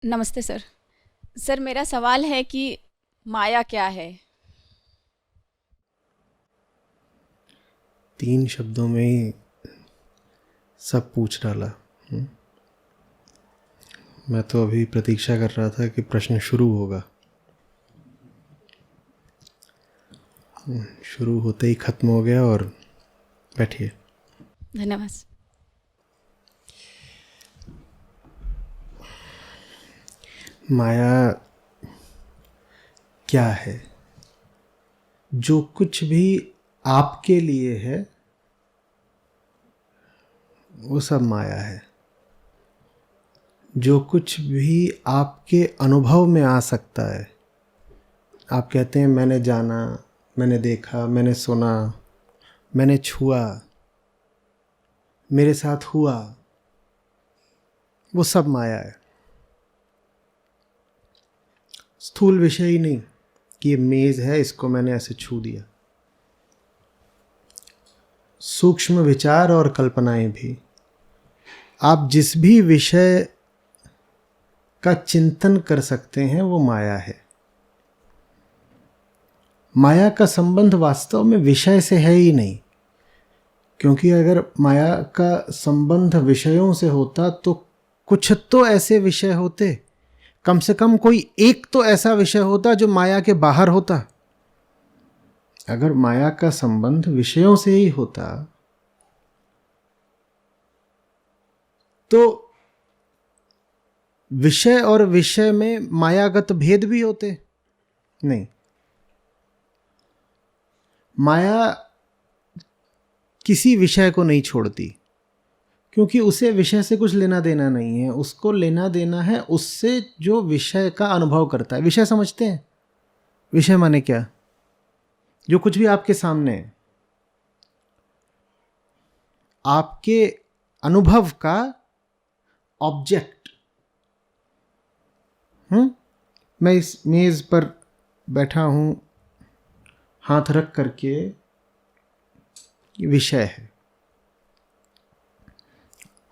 नमस्ते sir. Sir मेरा सवाल है कि माया क्या है? 3 शब्दों में ही सब पूछ डाला। मैं तो अभी प्रतीक्षा कर रहा था कि प्रश्न शुरू होगा। शुरू होते ही ख़त्म हो गया। और बैठिए। धन्यवाद। माया क्या है? जो कुछ भी आपके लिए है वो सब माया है। जो कुछ भी आपके अनुभव में आ सकता है, आप कहते हैं मैंने जाना, मैंने देखा, मैंने सुना, मैंने छुआ, मेरे साथ हुआ, वो सब माया है। स्थूल विषय ही नहीं कि ये मेज़ है, इसको मैंने ऐसे छू दिया। सूक्ष्म विचार और कल्पनाएं भी, आप जिस भी विषय का चिंतन कर सकते हैं वो माया है। माया का संबंध वास्तव में विषय से है ही नहीं, क्योंकि अगर माया का संबंध विषयों से होता तो कुछ तो ऐसे विषय होते, कम से कम कोई एक तो ऐसा विषय होता जो माया के बाहर होता। अगर माया का संबंध विषयों से ही होता तो विषय और विषय में मायागत भेद भी होते नहीं। माया किसी विषय को नहीं छोड़ती, क्योंकि उसे विषय से कुछ लेना देना नहीं है। उसको लेना देना है उससे जो विषय का अनुभव करता है। विषय समझते हैं? विषय माने क्या? जो कुछ भी आपके सामने है, आपके अनुभव का ऑब्जेक्ट। मैं इस मेज पर बैठा हूं हाथ रख करके, विषय है।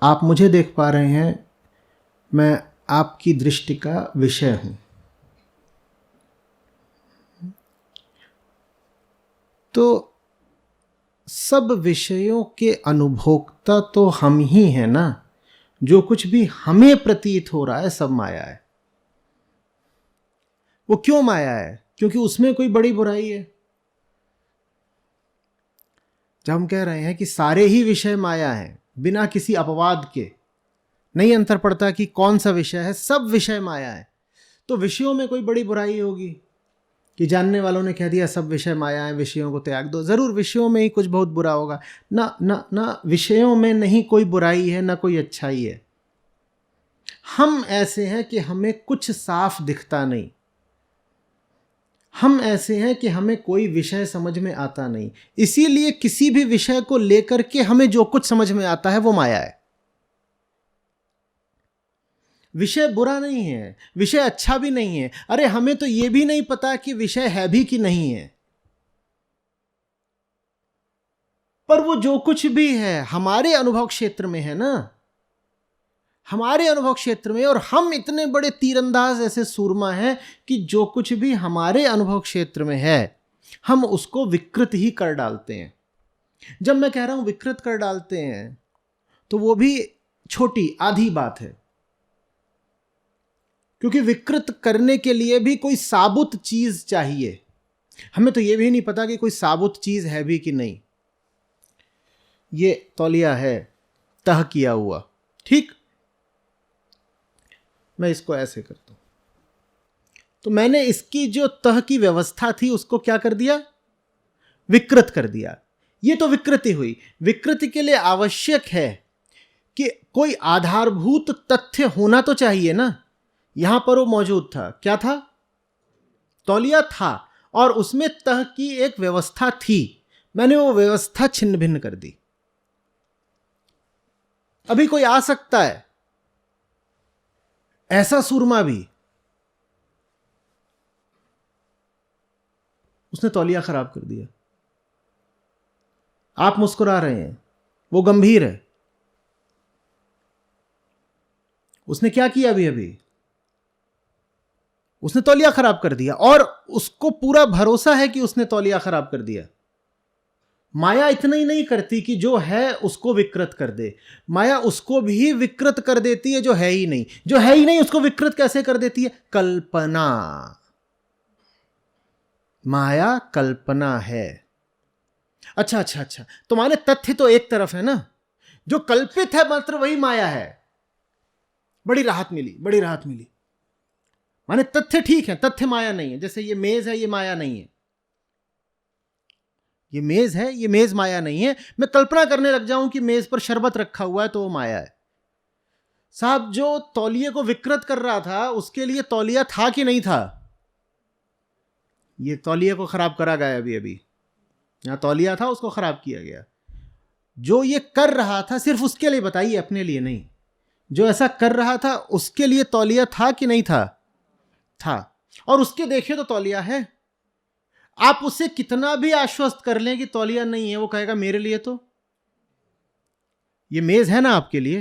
आप मुझे देख पा रहे हैं, मैं आपकी दृष्टि का विषय हूं। तो सब विषयों के अनुभोक्ता तो हम ही हैं ना। जो कुछ भी हमें प्रतीत हो रहा है सब माया है। वो क्यों माया है? क्योंकि उसमें कोई बड़ी बुराई है। जब हम कह रहे हैं कि सारे ही विषय माया हैं, बिना किसी अपवाद के, नहीं अंतर पड़ता कि कौन सा विषय है, सब विषय माया है, तो विषयों में कोई बड़ी बुराई होगी कि जानने वालों ने कह दिया सब विषय माया है, विषयों को त्याग दो। जरूर विषयों में ही कुछ बहुत बुरा होगा ना। ना ना, विषयों में नहीं कोई बुराई है, ना कोई अच्छाई है। हम ऐसे हैं कि हमें कुछ साफ दिखता नहीं। हम ऐसे हैं कि हमें कोई विषय समझ में आता नहीं। इसीलिए किसी भी विषय को लेकर के हमें जो कुछ समझ में आता है वो माया है। विषय बुरा नहीं है, विषय अच्छा भी नहीं है। अरे हमें तो यह भी नहीं पता कि विषय है भी कि नहीं है, पर वो जो कुछ भी है हमारे अनुभव क्षेत्र में है ना। हमारे अनुभव क्षेत्र में, और हम इतने बड़े तीरंदाज ऐसे सूरमा हैं कि जो कुछ भी हमारे अनुभव क्षेत्र में है हम उसको विकृत ही कर डालते हैं। जब मैं कह रहा हूं विकृत कर डालते हैं तो वो भी छोटी आधी बात है, क्योंकि विकृत करने के लिए भी कोई साबुत चीज चाहिए। हमें तो ये भी नहीं पता कि कोई साबुत चीज है भी कि नहीं। ये तौलिया है तह किया हुआ, ठीक। मैं इसको ऐसे करता हूं तो मैंने इसकी जो तह की व्यवस्था थी उसको क्या कर दिया? विकृत कर दिया। ये तो विकृति हुई। विकृति के लिए आवश्यक है कि कोई आधारभूत तथ्य होना तो चाहिए ना। यहां पर वो मौजूद था। क्या था? तौलिया था, और उसमें तह की एक व्यवस्था थी। मैंने वो व्यवस्था छिन्न भिन्न कर दी। अभी कोई आ सकता है ऐसा सूरमा भी, उसने तौलिया खराब कर दिया। आप मुस्कुरा रहे हैं, वो गंभीर है। उसने क्या किया? अभी अभी उसने तौलिया खराब कर दिया और उसको पूरा भरोसा है कि उसने तौलिया खराब कर दिया। माया इतना ही नहीं करती कि जो है उसको विकृत कर दे, माया उसको भी विकृत कर देती है जो है ही नहीं। जो है ही नहीं उसको विकृत कैसे कर देती है? कल्पना। माया कल्पना है। अच्छा अच्छा अच्छा, तो माने तथ्य तो एक तरफ है ना, जो कल्पित है मात्र वही माया है। बड़ी राहत मिली, बड़ी राहत मिली। माने तथ्य ठीक है, तथ्य माया नहीं है। जैसे ये मेज है, ये माया नहीं है। ये मेज है, ये मेज माया नहीं है। मैं कल्पना करने लग जाऊं कि मेज पर शरबत रखा हुआ है तो वो माया है। साहब, जो तौलिए को विकृत कर रहा था उसके लिए तौलिया था कि नहीं था? ये तौलिए को खराब करा गया। अभी अभी यहां तौलिया था, उसको खराब किया गया। जो ये कर रहा था सिर्फ उसके लिए, बताइए, अपने लिए नहीं। जो ऐसा कर रहा था उसके लिए तौलिया था कि नहीं था? था। और उसके देखे तो तौलिया है। आप उसे कितना भी आश्वस्त कर लें कि तौलिया नहीं है, वो कहेगा मेरे लिए तो ये मेज है ना, आपके लिए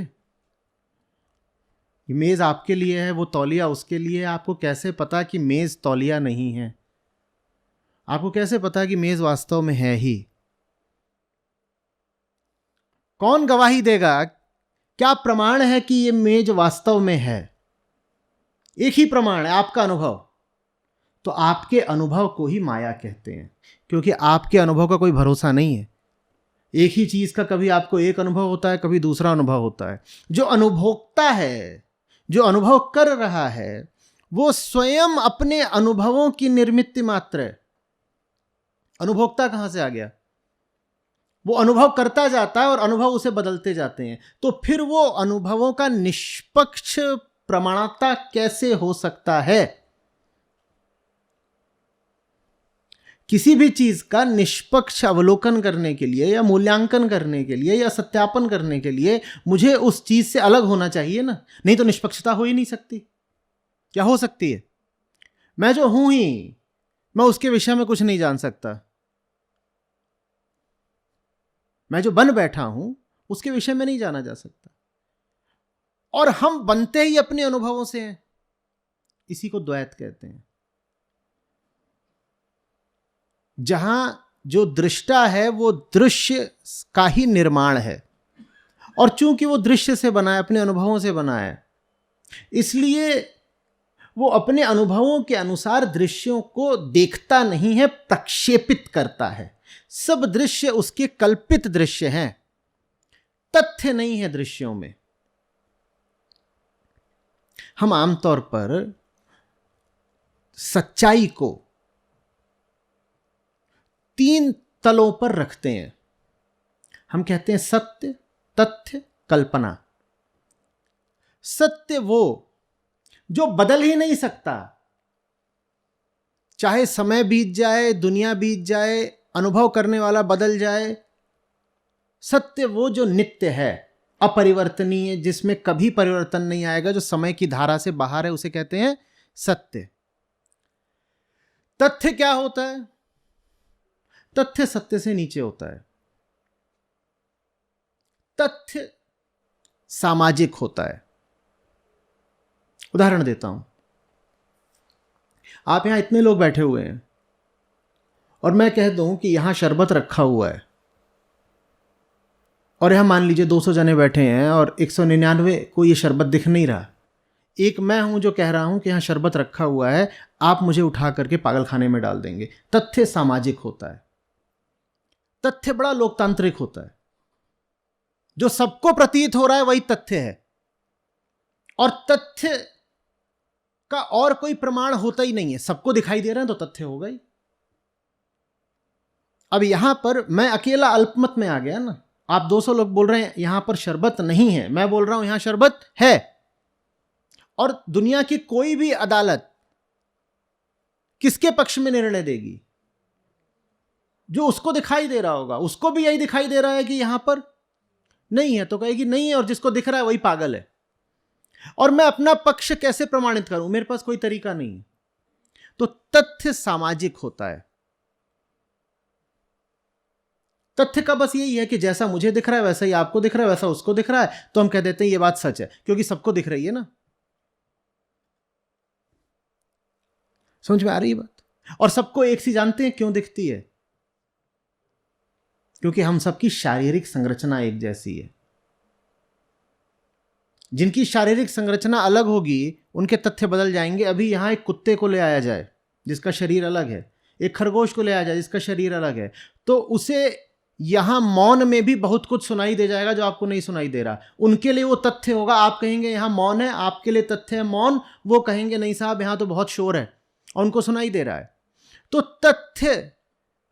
ये मेज आपके लिए है, वो तौलिया उसके लिए है। आपको कैसे पता कि मेज तौलिया नहीं है? आपको कैसे पता कि मेज वास्तव में है ही? कौन गवाही देगा? क्या प्रमाण है कि यह मेज वास्तव में है? एक ही प्रमाण है, आपका अनुभव। तो आपके अनुभव को ही माया कहते हैं, क्योंकि आपके अनुभव का कोई भरोसा नहीं है। एक ही चीज का कभी आपको एक अनुभव होता है, कभी दूसरा अनुभव होता है। जो अनुभोक्ता है, जो अनुभव कर रहा है, वो स्वयं अपने अनुभवों की निर्मित मात्र है। अनुभोक्ता कहां से आ गया? वो अनुभव करता जाता है और अनुभव उसे बदलते जाते हैं। तो फिर वो अनुभवों का निष्पक्ष प्रमाणता कैसे हो सकता है? किसी भी चीज का निष्पक्ष अवलोकन करने के लिए या मूल्यांकन करने के लिए या सत्यापन करने के लिए मुझे उस चीज से अलग होना चाहिए ना, नहीं तो निष्पक्षता हो ही नहीं सकती। क्या हो सकती है? मैं जो हूं ही, मैं उसके विषय में कुछ नहीं जान सकता। मैं जो बन बैठा हूं उसके विषय में नहीं जाना जा सकता। और हम बनते ही अपने अनुभवों से हैं। इसी को द्वैत कहते हैं। जहां जो दृष्टा है वो दृश्य का ही निर्माण है, और चूंकि वो दृश्य से बना है, अपने अनुभवों से बना है, इसलिए वो अपने अनुभवों के अनुसार दृश्यों को देखता नहीं है, प्रक्षेपित करता है। सब दृश्य उसके कल्पित दृश्य हैं, तथ्य नहीं है दृश्यों में। हम आमतौर पर सच्चाई को 3 तलों पर रखते हैं। हम कहते हैं सत्य, तथ्य, कल्पना। सत्य वो जो बदल ही नहीं सकता, चाहे समय बीत जाए, दुनिया बीत जाए, अनुभव करने वाला बदल जाए। सत्य वो जो नित्य है, अपरिवर्तनीय, जिसमें कभी परिवर्तन नहीं आएगा, जो समय की धारा से बाहर है, उसे कहते हैं सत्य। तथ्य क्या होता है? तथ्य सत्य से नीचे होता है। तथ्य सामाजिक होता है। उदाहरण देता हूं। आप यहां इतने लोग बैठे हुए हैं और मैं कह दूं कि यहां शरबत रखा हुआ है, और यहां मान लीजिए 200 जने बैठे हैं और 199 को ये शरबत दिख नहीं रहा। एक मैं हूं जो कह रहा हूं कि यहां शरबत रखा हुआ है, आप मुझे उठा करके पागलखाने में डाल देंगे। तथ्य सामाजिक होता है। तथ्य बड़ा लोकतांत्रिक होता है। जो सबको प्रतीत हो रहा है वही तथ्य है, और तथ्य का और कोई प्रमाण होता ही नहीं है। सबको दिखाई दे रहा है तो तथ्य होगा ही। अब यहां पर मैं अकेला अल्पमत में आ गया ना। आप 200 लोग बोल रहे हैं यहां पर शरबत नहीं है, मैं बोल रहा हूं यहां शरबत है। और दुनिया की कोई भी अदालत किसके पक्ष में निर्णय देगी? जो उसको दिखाई दे रहा होगा। उसको भी यही दिखाई दे रहा है कि यहां पर नहीं है तो कहेगी नहीं है, और जिसको दिख रहा है वही पागल है। और मैं अपना पक्ष कैसे प्रमाणित करूं? मेरे पास कोई तरीका नहीं। तो तथ्य सामाजिक होता है। तथ्य का बस यही है कि जैसा मुझे दिख रहा है वैसा ही आपको दिख रहा है, वैसा उसको दिख रहा है, तो हम कह देते हैं ये बात सच है, क्योंकि सबको दिख रही है ना। समझ में आ रही है बात? और सबको एक सी जानते हैं क्यों दिखती है? क्योंकि हम सबकी शारीरिक संरचना एक जैसी है। जिनकी शारीरिक संरचना अलग होगी उनके तथ्य बदल जाएंगे। अभी यहां एक कुत्ते को ले आया जाए जिसका शरीर अलग है, एक खरगोश को ले आया जाए जिसका शरीर अलग है, तो उसे यहां मौन में भी बहुत कुछ सुनाई दे जाएगा जो आपको नहीं सुनाई दे रहा। उनके लिए वो तथ्य होगा, आप कहेंगे यहां मौन है, आपके लिए तथ्य है मौन, वो कहेंगे नहीं साहब यहां तो बहुत शोर है, और उनको सुनाई दे रहा है। तो तथ्य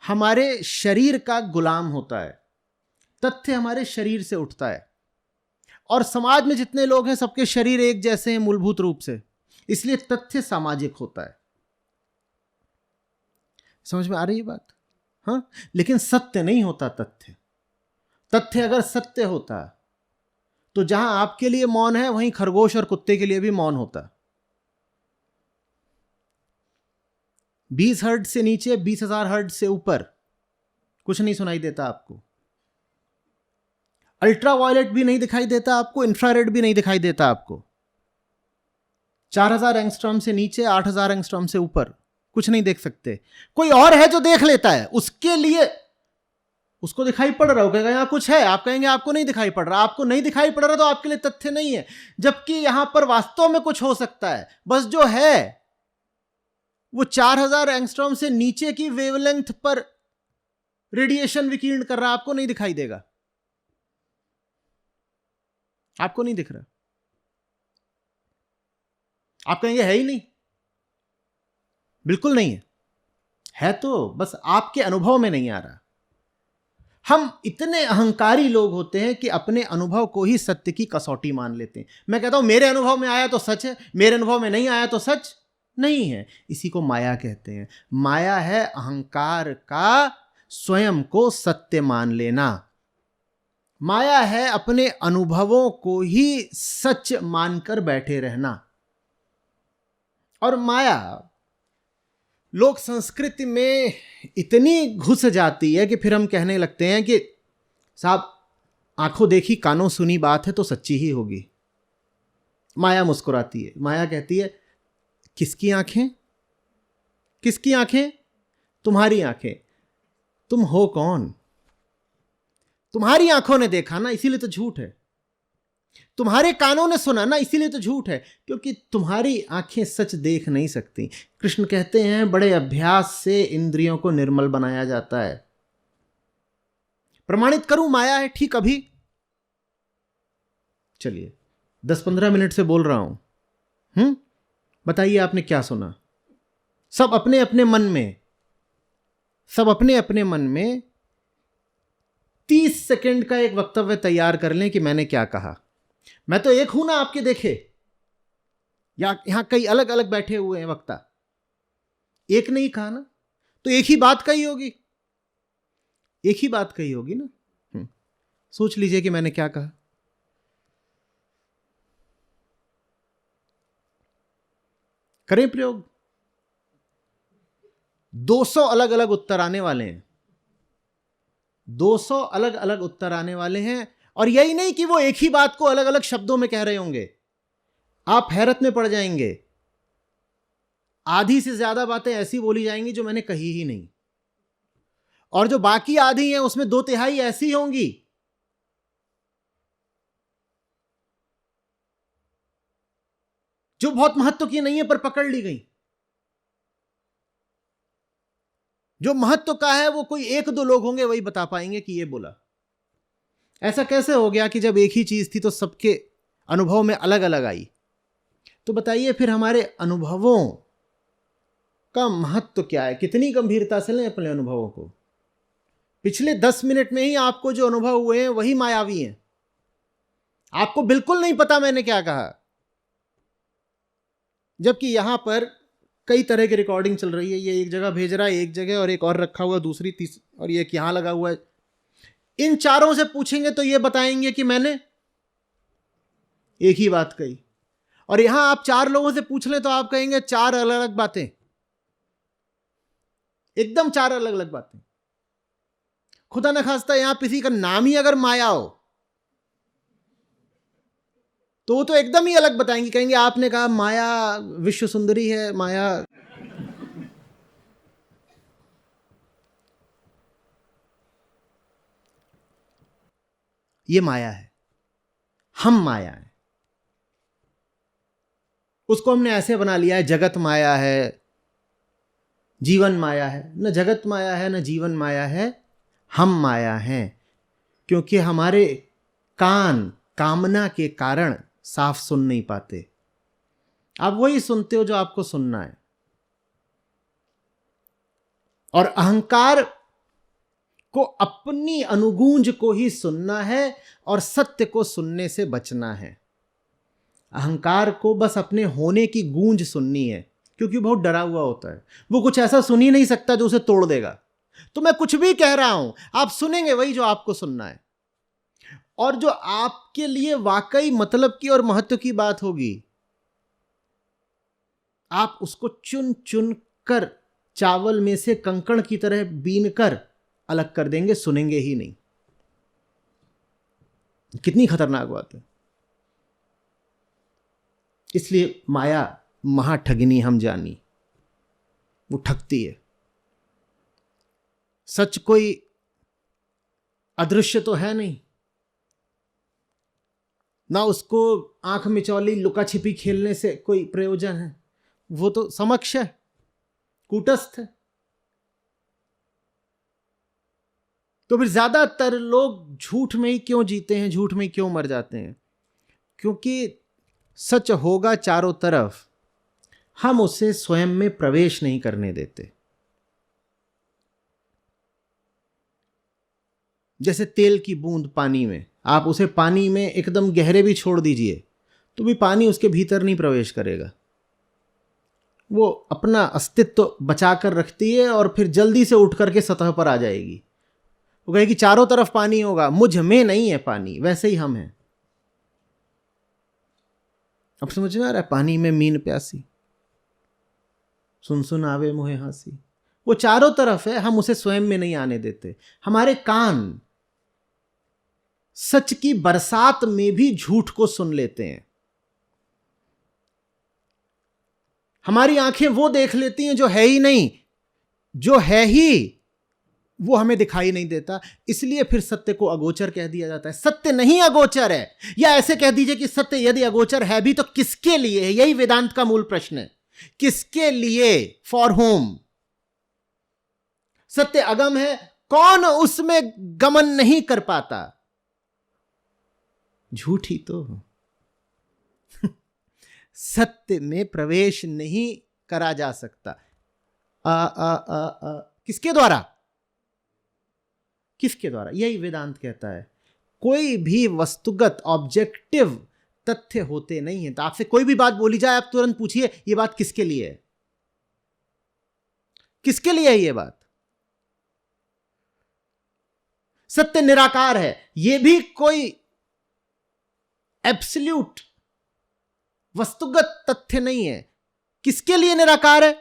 हमारे शरीर का गुलाम होता है, तथ्य हमारे शरीर से उठता है। और समाज में जितने लोग हैं सबके शरीर एक जैसे हैं मूलभूत रूप से, इसलिए तथ्य सामाजिक होता है। समझ में आ रही है बात? हाँ, लेकिन सत्य नहीं होता तथ्य। तथ्य अगर सत्य होता तो जहां आपके लिए मौन है वहीं खरगोश और कुत्ते के लिए भी मौन होता। 20 हर्ट्ज से नीचे, 20,000 हर्ट्ज से ऊपर कुछ नहीं सुनाई देता आपको। अल्ट्रावायलेट भी नहीं दिखाई देता आपको, इंफ्रारेड भी नहीं दिखाई देता आपको। 4000 एंगस्ट्रॉम से नीचे, 8000 एंगस्ट्रॉम से ऊपर कुछ नहीं देख सकते। कोई और है जो देख लेता है, उसके लिए उसको दिखाई पड़ रहा होगा, यहां कुछ है, आप कहेंगे आपको नहीं दिखाई पड़ रहा। आपको नहीं दिखाई पड़ रहा तो आपके लिए तथ्य नहीं है, जबकि यहां पर वास्तव में कुछ हो सकता है। बस जो है वो 4000 एंगस्ट्रॉम से नीचे की वेवलेंथ पर रेडिएशन विकीर्ण कर रहा, आपको नहीं दिखाई देगा, आपको नहीं दिख रहा। आप कहेंगे है ही नहीं, बिल्कुल नहीं है तो बस आपके अनुभव में नहीं आ रहा। हम इतने अहंकारी लोग होते हैं कि अपने अनुभव को ही सत्य की कसौटी मान लेते हैं। मैं कहता हूं मेरे अनुभव में आया तो सच है, मेरे अनुभव में नहीं आया तो सच नहीं है। इसी को माया कहते हैं। माया है अहंकार का स्वयं को सत्य मान लेना। माया है अपने अनुभवों को ही सच मानकर बैठे रहना। और माया लोक संस्कृति में इतनी घुस जाती है कि फिर हम कहने लगते हैं कि साहब आंखों देखी कानों सुनी बात है तो सच्ची ही होगी। माया मुस्कुराती है, माया कहती है किसकी आंखें? किसकी आंखें? तुम्हारी आंखें। तुम हो कौन? तुम्हारी आंखों ने देखा ना, इसीलिए तो झूठ है। तुम्हारे कानों ने सुना ना, इसीलिए तो झूठ है, क्योंकि तुम्हारी आंखें सच देख नहीं सकती। कृष्ण कहते हैं बड़े अभ्यास से इंद्रियों को निर्मल बनाया जाता है। प्रमाणित करूं माया है ठीक अभी? चलिए 10-15 मिनट से बोल रहा हूं, बताइए आपने क्या सुना? सब अपने अपने मन में, सब अपने अपने मन में 30 सेकंड का एक वक्तव्य तैयार कर लें कि मैंने क्या कहा। मैं तो एक हूं ना आपके देखे, या यहां कई अलग अलग बैठे हुए हैं वक्ता, एक नहीं कहा ना, तो एक ही बात कही होगी, एक ही बात कही होगी ना। सोच लीजिए कि मैंने क्या कहा। करें प्रयोग। 200 अलग अलग उत्तर आने वाले हैं, 200 अलग अलग उत्तर आने वाले हैं। और यही नहीं कि वो एक ही बात को अलग अलग शब्दों में कह रहे होंगे, आप हैरत में पड़ जाएंगे। आधी से ज्यादा बातें ऐसी बोली जाएंगी जो मैंने कही ही नहीं, और जो बाकी आधी हैं उसमें 2/3 ऐसी होंगी जो बहुत महत्व की नहीं है पर पकड़ ली गई। जो महत्व का है वो कोई 1-2 लोग होंगे, वही बता पाएंगे कि ये बोला। ऐसा कैसे हो गया कि जब एक ही चीज थी तो सबके अनुभव में अलग अलग आई? तो बताइए फिर हमारे अनुभवों का महत्व क्या है? कितनी गंभीरता से लें अपने अनुभवों को। पिछले 10 मिनट में ही आपको जो अनुभव हुए हैं वही मायावी हैं। आपको बिल्कुल नहीं पता मैंने क्या कहा, जबकि यहां पर कई तरह की रिकॉर्डिंग चल रही है। ये एक जगह भेज रहा है, एक जगह, और एक और रखा हुआ दूसरी तीसरी, और ये यहां लगा हुआ है। इन चारों से पूछेंगे तो ये बताएंगे कि मैंने एक ही बात कही। और यहां आप 4 लोगों से पूछ लें तो आप कहेंगे 4 अलग अलग बातें, एकदम 4 अलग अलग बातें। खुदा न खास्ता यहां किसी का नाम ही अगर माया हो तो वो तो एकदम ही अलग बताएंगे। कहेंगे आपने कहा माया विश्व सुंदरी है, माया ये माया है, हम माया है। उसको हमने ऐसे बना लिया है, जगत माया है, जीवन माया है। न जगत माया है, न जीवन माया है, हम माया हैं। क्योंकि हमारे कान कामना के कारण साफ सुन नहीं पाते। आप वही सुनते हो जो आपको सुनना है, और अहंकार को अपनी अनुगूंज को ही सुनना है और सत्य को सुनने से बचना है। अहंकार को बस अपने होने की गूंज सुननी है, क्योंकि बहुत डरा हुआ होता है। वो कुछ ऐसा सुन ही नहीं सकता जो उसे तोड़ देगा। तो मैं कुछ भी कह रहा हूं, आप सुनेंगे वही जो आपको सुनना है, और जो आपके लिए वाकई मतलब की और महत्व की बात होगी, आप उसको चुन चुन कर चावल में से कंकड़ की तरह बीन कर अलग कर देंगे, सुनेंगे ही नहीं। कितनी खतरनाक बात है। इसलिए माया महाठगिनी हम जानी, वो ठगती है। सच कोई अदृश्य तो है नहीं, ना उसको आंख मिचौली लुका छिपी खेलने से कोई प्रयोजन है। वो तो समक्ष है, कूटस्थ है। तो फिर ज्यादातर लोग झूठ में ही क्यों जीते हैं, झूठ में ही क्यों मर जाते हैं? क्योंकि सच होगा चारों तरफ, हम उसे स्वयं में प्रवेश नहीं करने देते। जैसे तेल की बूंद पानी में, आप उसे पानी में एकदम गहरे भी छोड़ दीजिए तो भी पानी उसके भीतर नहीं प्रवेश करेगा। वो अपना अस्तित्व बचा कर रखती है और फिर जल्दी से उठ करके सतह पर आ जाएगी। वो कहेगी चारों तरफ पानी होगा, मुझ में नहीं है पानी। वैसे ही हम हैं। अब समझ में आ रहा है? पानी में मीन प्यासी, सुन सुन आवे मोहे हासी। वो चारों तरफ है, हम उसे स्वयं में नहीं आने देते। हमारे कान सच की बरसात में भी झूठ को सुन लेते हैं। हमारी आंखें वो देख लेती हैं जो है ही नहीं, जो है ही वो हमें दिखाई नहीं देता। इसलिए फिर सत्य को अगोचर कह दिया जाता है। सत्य नहीं अगोचर है, या ऐसे कह दीजिए कि सत्य यदि अगोचर है भी तो किसके लिए है? यही वेदांत का मूल प्रश्न है। किसके लिए? For home? सत्य अगम है, कौन उसमें गमन नहीं कर पाता? झूठी तो सत्य में प्रवेश नहीं करा जा सकता। किसके द्वारा? किसके द्वारा? यही वेदांत कहता है। कोई भी वस्तुगत ऑब्जेक्टिव तथ्य होते नहीं है। तो आपसे कोई भी बात बोली जाए, आप तुरंत पूछिए ये बात किसके लिए है? किसके लिए है ये बात? सत्य निराकार है, यह भी कोई एब्सोल्यूट वस्तुगत तथ्य नहीं है। किसके लिए निराकार है?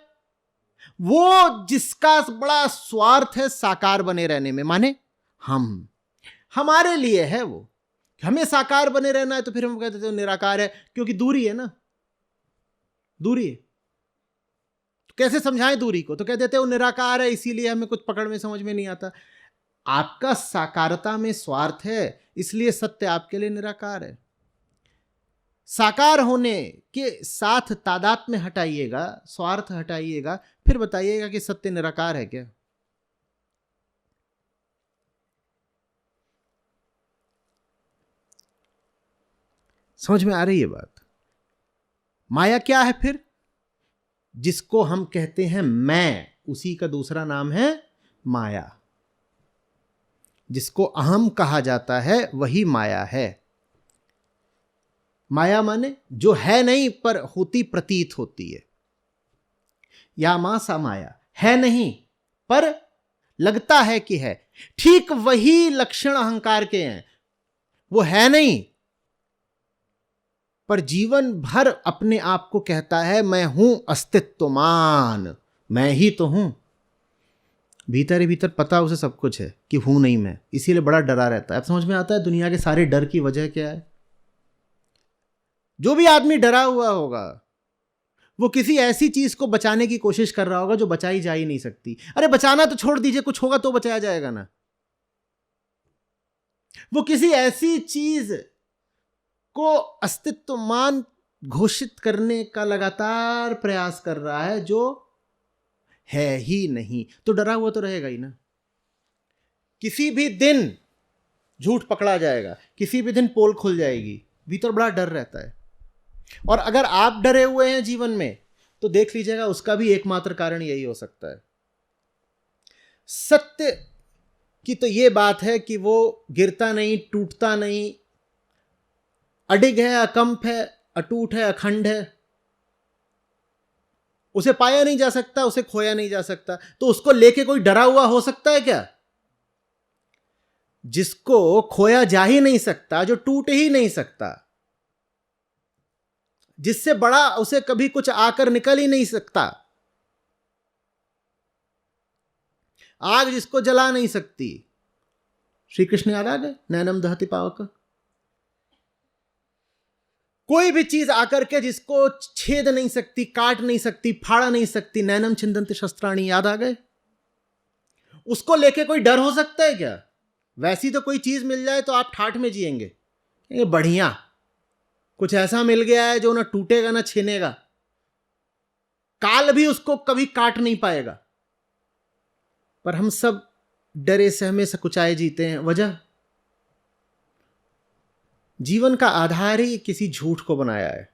वो जिसका बड़ा स्वार्थ है साकार बने रहने में, माने हमारे लिए है वो। हमें साकार बने रहना है तो फिर हम कहते थे निराकार है, क्योंकि दूरी है ना, दूरी है। तो कैसे समझाएं दूरी को? तो कह देते वो निराकार है, इसीलिए हमें कुछ पकड़ में समझ में नहीं आता। आपका साकारता में स्वार्थ है, इसलिए सत्य आपके लिए निराकार है। साकार होने के साथ तादात में हटाइएगा, स्वार्थ हटाइएगा, फिर बताइएगा कि सत्य निराकार है क्या? समझ में आ रही है बात? माया क्या है फिर? जिसको हम कहते हैं मैं, उसी का दूसरा नाम है माया। जिसको अहम कहा जाता है वही माया है। माया माने जो है नहीं पर होती प्रतीत होती है। या मां सा माया, है नहीं पर लगता है कि है। ठीक वही लक्षण अहंकार के हैं। वो है नहीं पर जीवन भर अपने आप को कहता है मैं हूं अस्तित्वमान, मैं ही तो हूं। भीतर ही भीतर पता उसे सब कुछ है कि हूं नहीं मैं, इसीलिए बड़ा डरा रहता है। अब समझ में आता है दुनिया के सारे डर की वजह क्या है? जो भी आदमी डरा हुआ होगा वो किसी ऐसी चीज को बचाने की कोशिश कर रहा होगा जो बचाई जा ही नहीं सकती। अरे बचाना तो छोड़ दीजिए, कुछ होगा तो बचाया जाएगा ना। वो किसी ऐसी चीज को अस्तित्वमान घोषित करने का लगातार प्रयास कर रहा है जो है ही नहीं, तो डरा हुआ तो रहेगा ही ना। किसी भी दिन झूठ पकड़ा जाएगा, किसी भी दिन पोल खुल जाएगी, भीतर बड़ा डर रहता है। और अगर आप डरे हुए हैं जीवन में तो देख लीजिएगा उसका भी एकमात्र कारण यही हो सकता है। सत्य की तो यह बात है कि वो गिरता नहीं, टूटता नहीं, अडिग है, अकंप है, अटूट है, अखंड है, उसे पाया नहीं जा सकता, उसे खोया नहीं जा सकता। तो उसको लेके कोई डरा हुआ हो सकता है क्या? जिसको खोया जा ही नहीं सकता, जो टूट ही नहीं सकता, जिससे बड़ा उसे कभी कुछ आकर निकल ही नहीं सकता, आग जिसको जला नहीं सकती। श्री कृष्ण याद आ गए, नैनम दहति पावक। कोई भी चीज आकर के जिसको छेद नहीं सकती, काट नहीं सकती, फाड़ नहीं सकती, नैनम छिंदन्ति शस्त्राणि, याद आ गए। उसको लेके कोई डर हो सकता है क्या? वैसी तो कोई चीज मिल जाए तो आप ठाठ में जिएंगे, ये बढ़िया कुछ ऐसा मिल गया है जो ना टूटेगा ना छीनेगा, काल भी उसको कभी काट नहीं पाएगा। पर हम सब डरे सहमे सकुचाए जीते हैं। वजह, जीवन का आधार ही किसी झूठ को बनाया है,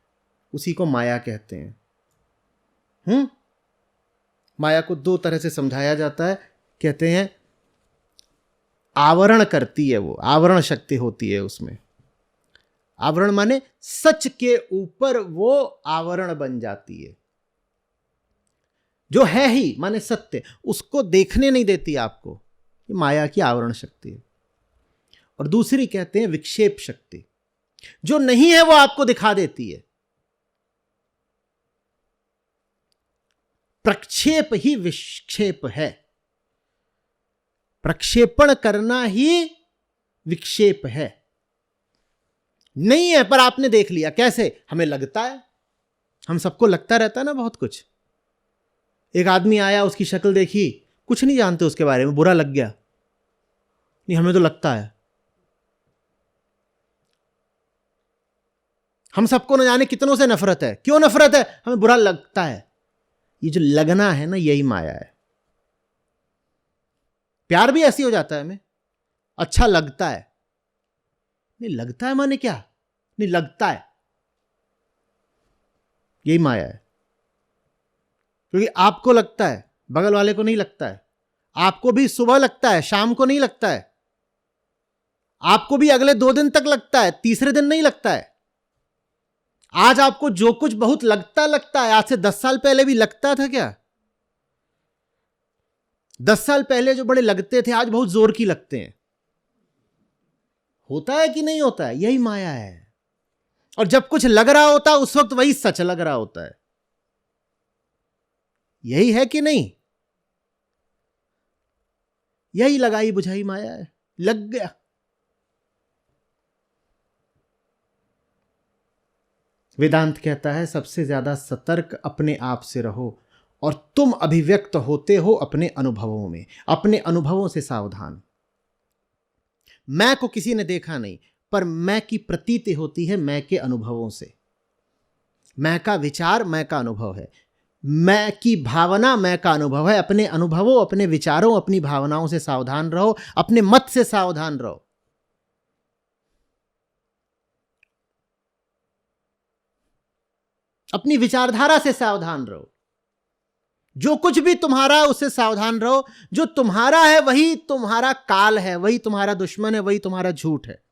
उसी को माया कहते हैं। माया को दो तरह से समझाया जाता है। कहते हैं आवरण करती है, वो आवरण शक्ति होती है उसमें। आवरण माने सच के ऊपर वो आवरण बन जाती है, जो है ही माने सत्य, उसको देखने नहीं देती आपको। ये माया की आवरण शक्ति है। और दूसरी कहते हैं विक्षेप शक्ति, जो नहीं है वो आपको दिखा देती है। प्रक्षेप ही विक्षेप है, प्रक्षेपण करना ही विक्षेप है। नहीं है पर आपने देख लिया। कैसे? हमें लगता है, हम सबको लगता रहता है ना बहुत कुछ। एक आदमी आया, उसकी शक्ल देखी, कुछ नहीं जानते उसके बारे में, बुरा लग गया, नहीं हमें तो लगता है। हम सबको न जाने कितनों से नफरत है। क्यों नफरत है? हमें बुरा लगता है। ये जो लगना है ना, यही माया है। प्यार भी ऐसी हो जाता है, हमें अच्छा लगता है। नहीं लगता है माने क्या? नहीं लगता है, यही माया है। क्योंकि आपको लगता है, बगल वाले को नहीं लगता है। आपको भी सुबह लगता है, शाम को नहीं लगता है। आपको भी अगले 2 दिन तक लगता है, तीसरे दिन नहीं लगता है। आज आपको जो कुछ बहुत लगता है, आज से 10 साल पहले भी लगता था क्या? 10 साल पहले जो बड़े लगते थे, आज बहुत जोर की लगते हैं। होता है कि नहीं होता है? यही माया है। और जब कुछ लग रहा होता है उस वक्त वही सच लग रहा होता है। यही है कि नहीं? यही लगाई बुझाई माया है। लग गया। वेदांत कहता है सबसे ज्यादा सतर्क अपने आप से रहो, और तुम अभिव्यक्त होते हो अपने अनुभवों में। अपने अनुभवों से सावधान। मैं को किसी ने देखा नहीं, पर मैं की प्रतीति होती है मैं के अनुभवों से। मैं का विचार मैं का अनुभव है, मैं की भावना मैं का अनुभव है। अपने अनुभवों, अपने विचारों, अपनी भावनाओं से सावधान रहो, अपने मत से सावधान रहो। अपनी विचारधारा से सावधान रहो। जो कुछ भी तुम्हारा उससे सावधान रहो। जो तुम्हारा है वही तुम्हारा काल है, वही तुम्हारा दुश्मन है, वही तुम्हारा झूठ है।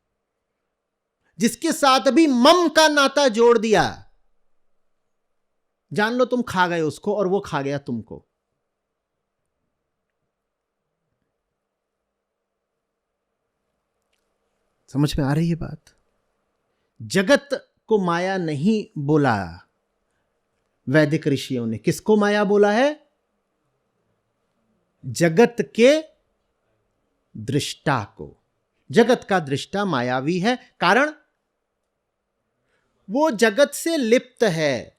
जिसके साथ भी मम का नाता जोड़ दिया, जान लो तुम खा गए उसको और वो खा गया तुमको। समझ में आ रही है बात? जगत को माया नहीं बोला वैदिक ऋषियों ने। किसको माया बोला है? जगत के दृष्टा को। जगत का दृष्टा मायावी है, कारण वो जगत से लिप्त है,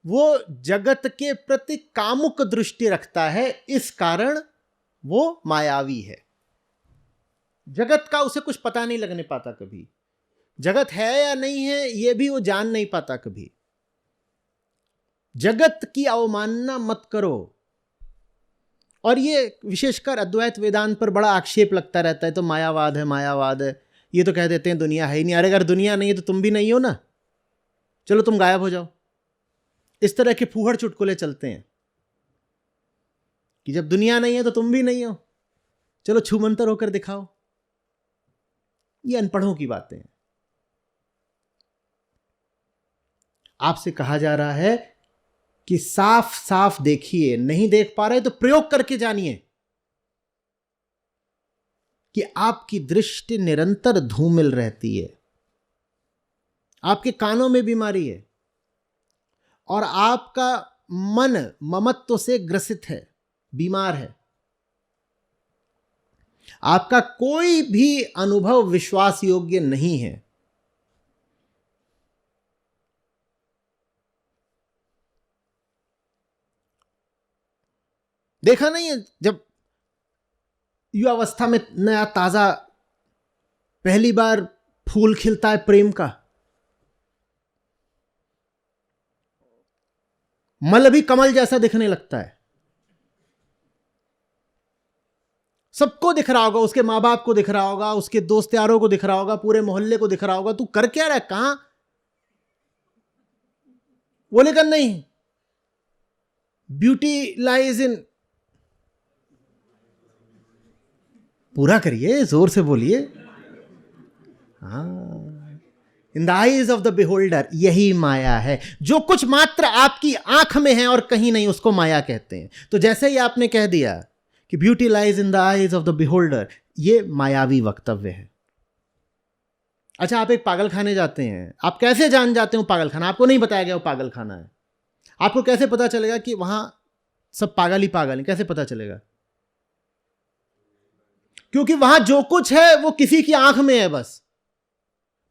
वो जगत के प्रति कामुक दृष्टि रखता है, इस कारण वो मायावी है। जगत का उसे कुछ पता नहीं लगने पाता कभी, जगत है या नहीं है यह भी वो जान नहीं पाता कभी। जगत की अवमानना मत करो। और ये विशेषकर अद्वैत वेदांत पर बड़ा आक्षेप लगता रहता है, तो मायावाद है, मायावाद है। ये तो कह देते हैं दुनिया है ही नहीं। अरे अगर दुनिया नहीं है तो तुम भी नहीं हो ना, चलो तुम गायब हो जाओ। इस तरह के फूहड़ चुटकुले चलते हैं कि जब दुनिया नहीं है तो तुम भी नहीं हो, चलो छूमंतर होकर दिखाओ। ये अनपढ़ों की बातें हैं। आपसे कहा जा रहा है कि साफ साफ देखिए, नहीं देख पा रहे तो प्रयोग करके जानिए कि आपकी दृष्टि निरंतर धूमिल रहती है, आपके कानों में बीमारी है और आपका मन ममत्व से ग्रसित है, बीमार है। आपका कोई भी अनुभव विश्वास योग्य नहीं है। देखा नहीं है, जब युवावस्था में नया ताजा पहली बार फूल खिलता है प्रेम का, मल भी कमल जैसा दिखने लगता है। सबको दिख रहा होगा, उसके मां बाप को दिख रहा होगा, उसके दोस्त यारों को दिख रहा होगा, पूरे मोहल्ले को दिख रहा होगा। तू कर क्या रहा है, कहां? बोलेगा नहीं, ब्यूटी लाइज इन, पूरा करिए, जोर से बोलिए। In the eyes of the beholder, यही माया है। जो कुछ मात्र आपकी आंख में है और कहीं नहीं, उसको माया कहते हैं। तो जैसे ही आपने कह दिया कि beauty lies in the eyes of the beholder, ये मायावी वक्तव्य है। अच्छा, आप एक पागल खाने जाते हैं, आप कैसे जान जाते हो पागल खाना? आपको नहीं बताया गया वो पागल खाना है। आपको कैसे पता चलेगा कि वहां सब पागल ही पागल हैं? कैसे पता चलेगा? क्योंकि वहां जो कुछ है वो किसी की आंख में है। बस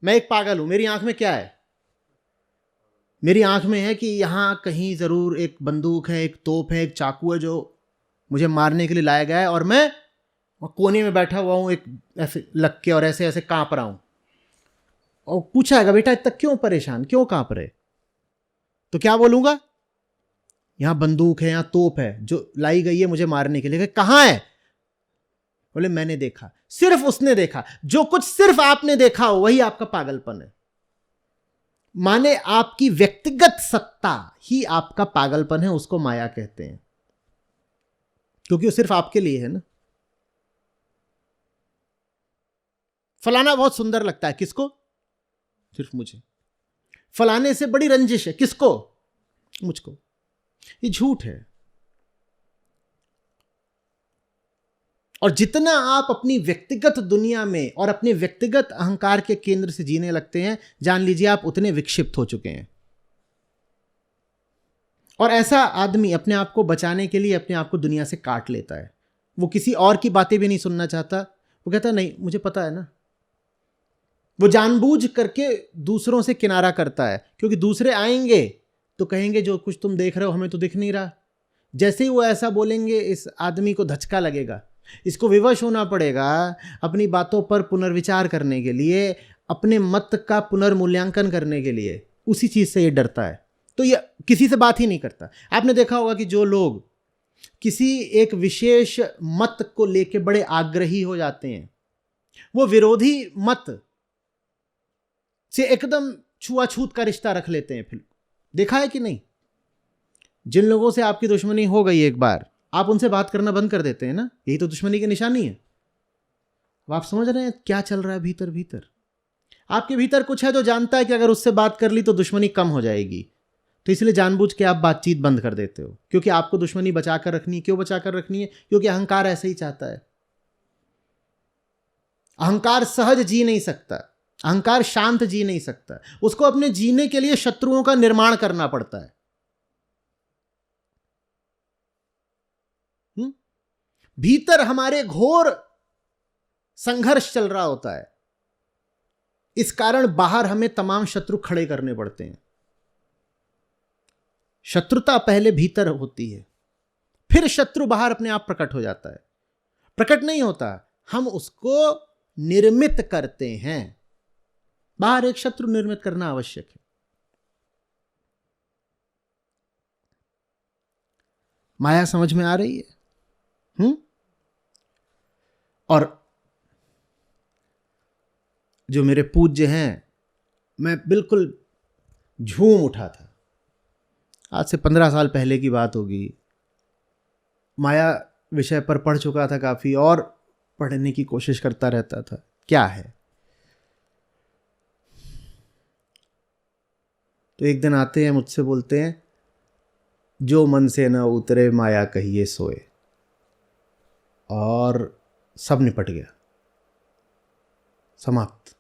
मैं एक पागल हूं, मेरी आंख में क्या है? मेरी आंख में है कि यहां कहीं जरूर एक बंदूक है, एक तोप है, एक चाकू है जो मुझे मारने के लिए लाया गया है, और मैं कोने में बैठा हुआ हूं एक ऐसे लग के, और ऐसे ऐसे कांप रहा हूं। और पूछाएगा, बेटा इतना क्यों परेशान, क्यों कांप रहे? तो क्या बोलूंगा? यहां बंदूक है, यहां तोप है जो लाई गई है मुझे मारने के लिए। कहां है? बोले मैंने देखा। सिर्फ उसने देखा। जो कुछ सिर्फ आपने देखा हो वही आपका पागलपन है। माने आपकी व्यक्तिगत सत्ता ही आपका पागलपन है, उसको माया कहते हैं, क्योंकि वो सिर्फ आपके लिए है ना। फलाना बहुत सुंदर लगता है, किसको? सिर्फ मुझे। फलाने से बड़ी रंजिश है, किसको? मुझको। ये झूठ है। और जितना आप अपनी व्यक्तिगत दुनिया में और अपने व्यक्तिगत अहंकार के केंद्र से जीने लगते हैं, जान लीजिए आप उतने विक्षिप्त हो चुके हैं। और ऐसा आदमी अपने आप को बचाने के लिए अपने आप को दुनिया से काट लेता है। वो किसी और की बातें भी नहीं सुनना चाहता। वो कहता नहीं, मुझे पता है ना। वो जानबूझ करके दूसरों से किनारा करता है, क्योंकि दूसरे आएंगे तो कहेंगे जो कुछ तुम देख रहे हो हमें तो दिख नहीं रहा। जैसे ही वो ऐसा बोलेंगे, इस आदमी को धचका लगेगा, इसको विवश होना पड़ेगा अपनी बातों पर पुनर्विचार करने के लिए, अपने मत का पुनर्मूल्यांकन करने के लिए। उसी चीज से ये डरता है, तो ये किसी से बात ही नहीं करता। आपने देखा होगा कि जो लोग किसी एक विशेष मत को लेके बड़े आग्रही हो जाते हैं, वो विरोधी मत से एकदम छुआछूत का रिश्ता रख लेते हैं। फिर देखा है कि नहीं? जिन लोगों से आपकी दुश्मनी हो गई एक बार, आप उनसे बात करना बंद कर देते हैं ना। यही तो दुश्मनी की निशानी है। अब आप समझ रहे हैं क्या चल रहा है भीतर भीतर? आपके भीतर कुछ है जो जानता है कि अगर उससे बात कर ली तो दुश्मनी कम हो जाएगी, तो इसलिए जानबूझ के आप बातचीत बंद कर देते हो, क्योंकि आपको दुश्मनी बचाकर रखनी है। क्यों बचाकर रखनी है? क्योंकि अहंकार ऐसे ही चाहता है। अहंकार सहज जी नहीं सकता, अहंकार शांत जी नहीं सकता। उसको अपने जीने के लिए शत्रुओं का निर्माण करना पड़ता है। भीतर हमारे घोर संघर्ष चल रहा होता है। इस कारण बाहर हमें तमाम शत्रु खड़े करने पड़ते हैं। शत्रुता पहले भीतर होती है, फिर शत्रु बाहर अपने आप प्रकट हो जाता है। प्रकट नहीं होता, हम उसको निर्मित करते हैं। बाहर एक शत्रु निर्मित करना आवश्यक है। माया समझ में आ रही है? और जो मेरे पूज्य हैं, मैं बिल्कुल झूम उठा था। आज से 15 साल पहले की बात होगी। माया विषय पर पढ़ चुका था काफी, और पढ़ने की कोशिश करता रहता था क्या है। तो एक दिन आते हैं, मुझसे बोलते हैं, जो मन से न उतरे माया कहिए सोए। और सब निपट गया, समाप्त।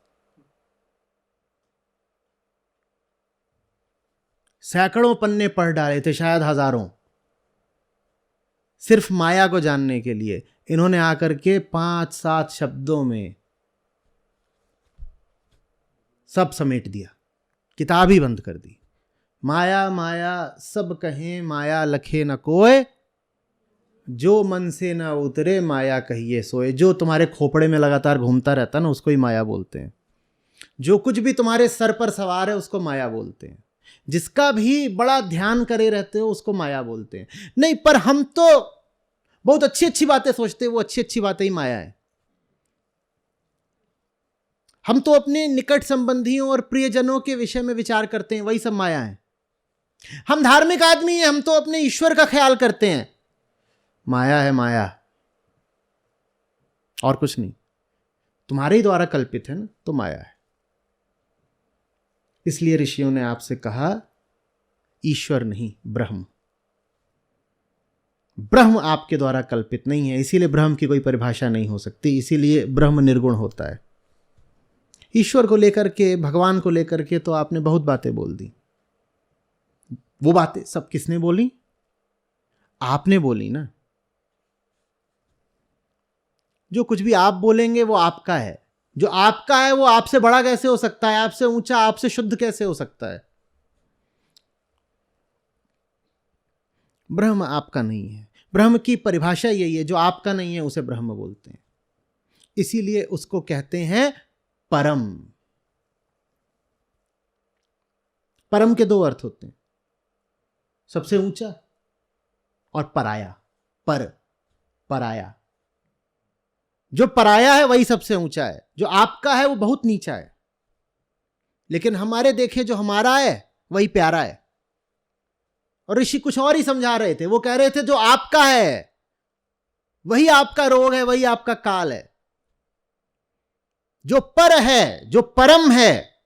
सैकड़ों पन्ने पढ़ डाले थे, शायद हजारों, सिर्फ माया को जानने के लिए। इन्होंने आकर के 5-7 शब्दों में सब समेट दिया, किताब ही बंद कर दी। माया माया सब कहें, माया लखे न कोय, जो मन से ना उतरे माया कहिए सोए। जो तुम्हारे खोपड़े में लगातार घूमता रहता ना, उसको ही माया बोलते हैं। जो कुछ भी तुम्हारे सर पर सवार है, उसको माया बोलते हैं। जिसका भी बड़ा ध्यान करे रहते हो, उसको माया बोलते हैं। नहीं, पर हम तो बहुत अच्छी अच्छी बातें सोचते हैं, वो अच्छी अच्छी बातें ही माया है। हम तो अपने निकट संबंधियों और प्रियजनों के विषय में विचार करते हैं, वही सब माया है। हम धार्मिक आदमी हैं, हम तो अपने ईश्वर का ख्याल करते हैं, माया है माया, और कुछ नहीं। तुम्हारे ही द्वारा कल्पित है ना, तो माया है। इसलिए ऋषियों ने आपसे कहा, ईश्वर नहीं, ब्रह्म। ब्रह्म आपके द्वारा कल्पित नहीं है, इसीलिए ब्रह्म की कोई परिभाषा नहीं हो सकती, इसीलिए ब्रह्म निर्गुण होता है। ईश्वर को लेकर के, भगवान को लेकर के तो आपने बहुत बातें बोल दी। वो बातें सब किसने बोली? आपने बोली ना। जो कुछ भी आप बोलेंगे वो आपका है। जो आपका है वो आपसे बड़ा कैसे हो सकता है, आपसे ऊंचा, आपसे शुद्ध कैसे हो सकता है? ब्रह्म आपका नहीं है। ब्रह्म की परिभाषा यही है, जो आपका नहीं है उसे ब्रह्म बोलते हैं। इसीलिए उसको कहते हैं परम। परम के 2 अर्थ होते हैं, सबसे ऊंचा और पराया। पर, पराया। जो पराया है वही सबसे ऊंचा है, जो आपका है वो बहुत नीचा है। लेकिन हमारे देखे जो हमारा है वही प्यारा है। और ऋषि कुछ और ही समझा रहे थे। वो कह रहे थे जो आपका है वही आपका रोग है, वही आपका काल है। जो पर है, जो परम है,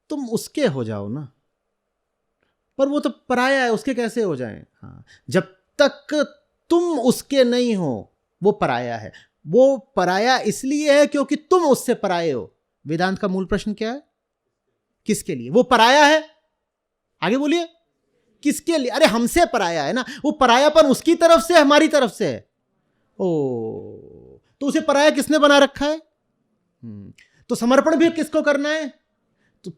तुम उसके हो जाओ ना। पर वो तो पराया है, उसके कैसे हो जाएं? हाँ, जब तक तुम उसके नहीं हो वो पराया है। वो पराया इसलिए है क्योंकि तुम उससे पराये हो। वेदांत का मूल प्रश्न क्या है? किसके लिए वो पराया है? आगे बोलिए, किसके लिए? अरे हमसे पराया है ना। वो परायापन उसकी तरफ से, हमारी तरफ से है। तो उसे पराया किसने बना रखा है? तो समर्पण भी किसको करना है? तो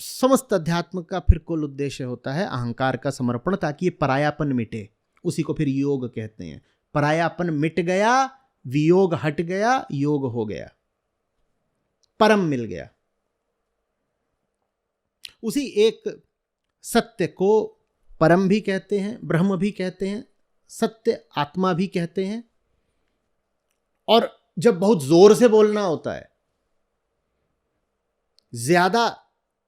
समस्त अध्यात्म का फिर कुल उद्देश्य होता है अहंकार का समर्पण, ताकि ये परायापन मिटे। उसी को फिर योग कहते हैं। परायापन मिट गया, वियोग हट गया, योग हो गया, परम मिल गया। उसी एक सत्य को परम भी कहते हैं, ब्रह्म भी कहते हैं, सत्य आत्मा भी कहते हैं। और जब बहुत जोर से बोलना होता है, ज्यादा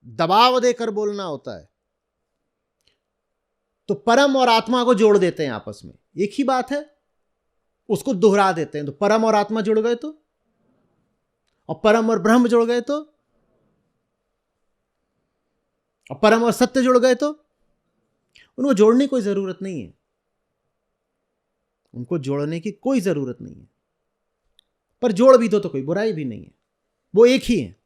दबाव देकर बोलना होता है, तो परम और आत्मा को जोड़ देते हैं आपस में। एक ही बात है, उसको दोहरा देते हैं। तो परम और आत्मा जुड़ गए तो, और परम और ब्रह्म जुड़ गए तो, और परम और सत्य जुड़ गए तो। उनको जोड़ने की कोई जरूरत नहीं है। उनको जोड़ने की कोई जरूरत नहीं है। पर जोड़ भी दो तो कोई बुराई भी नहीं है, वो एक ही है।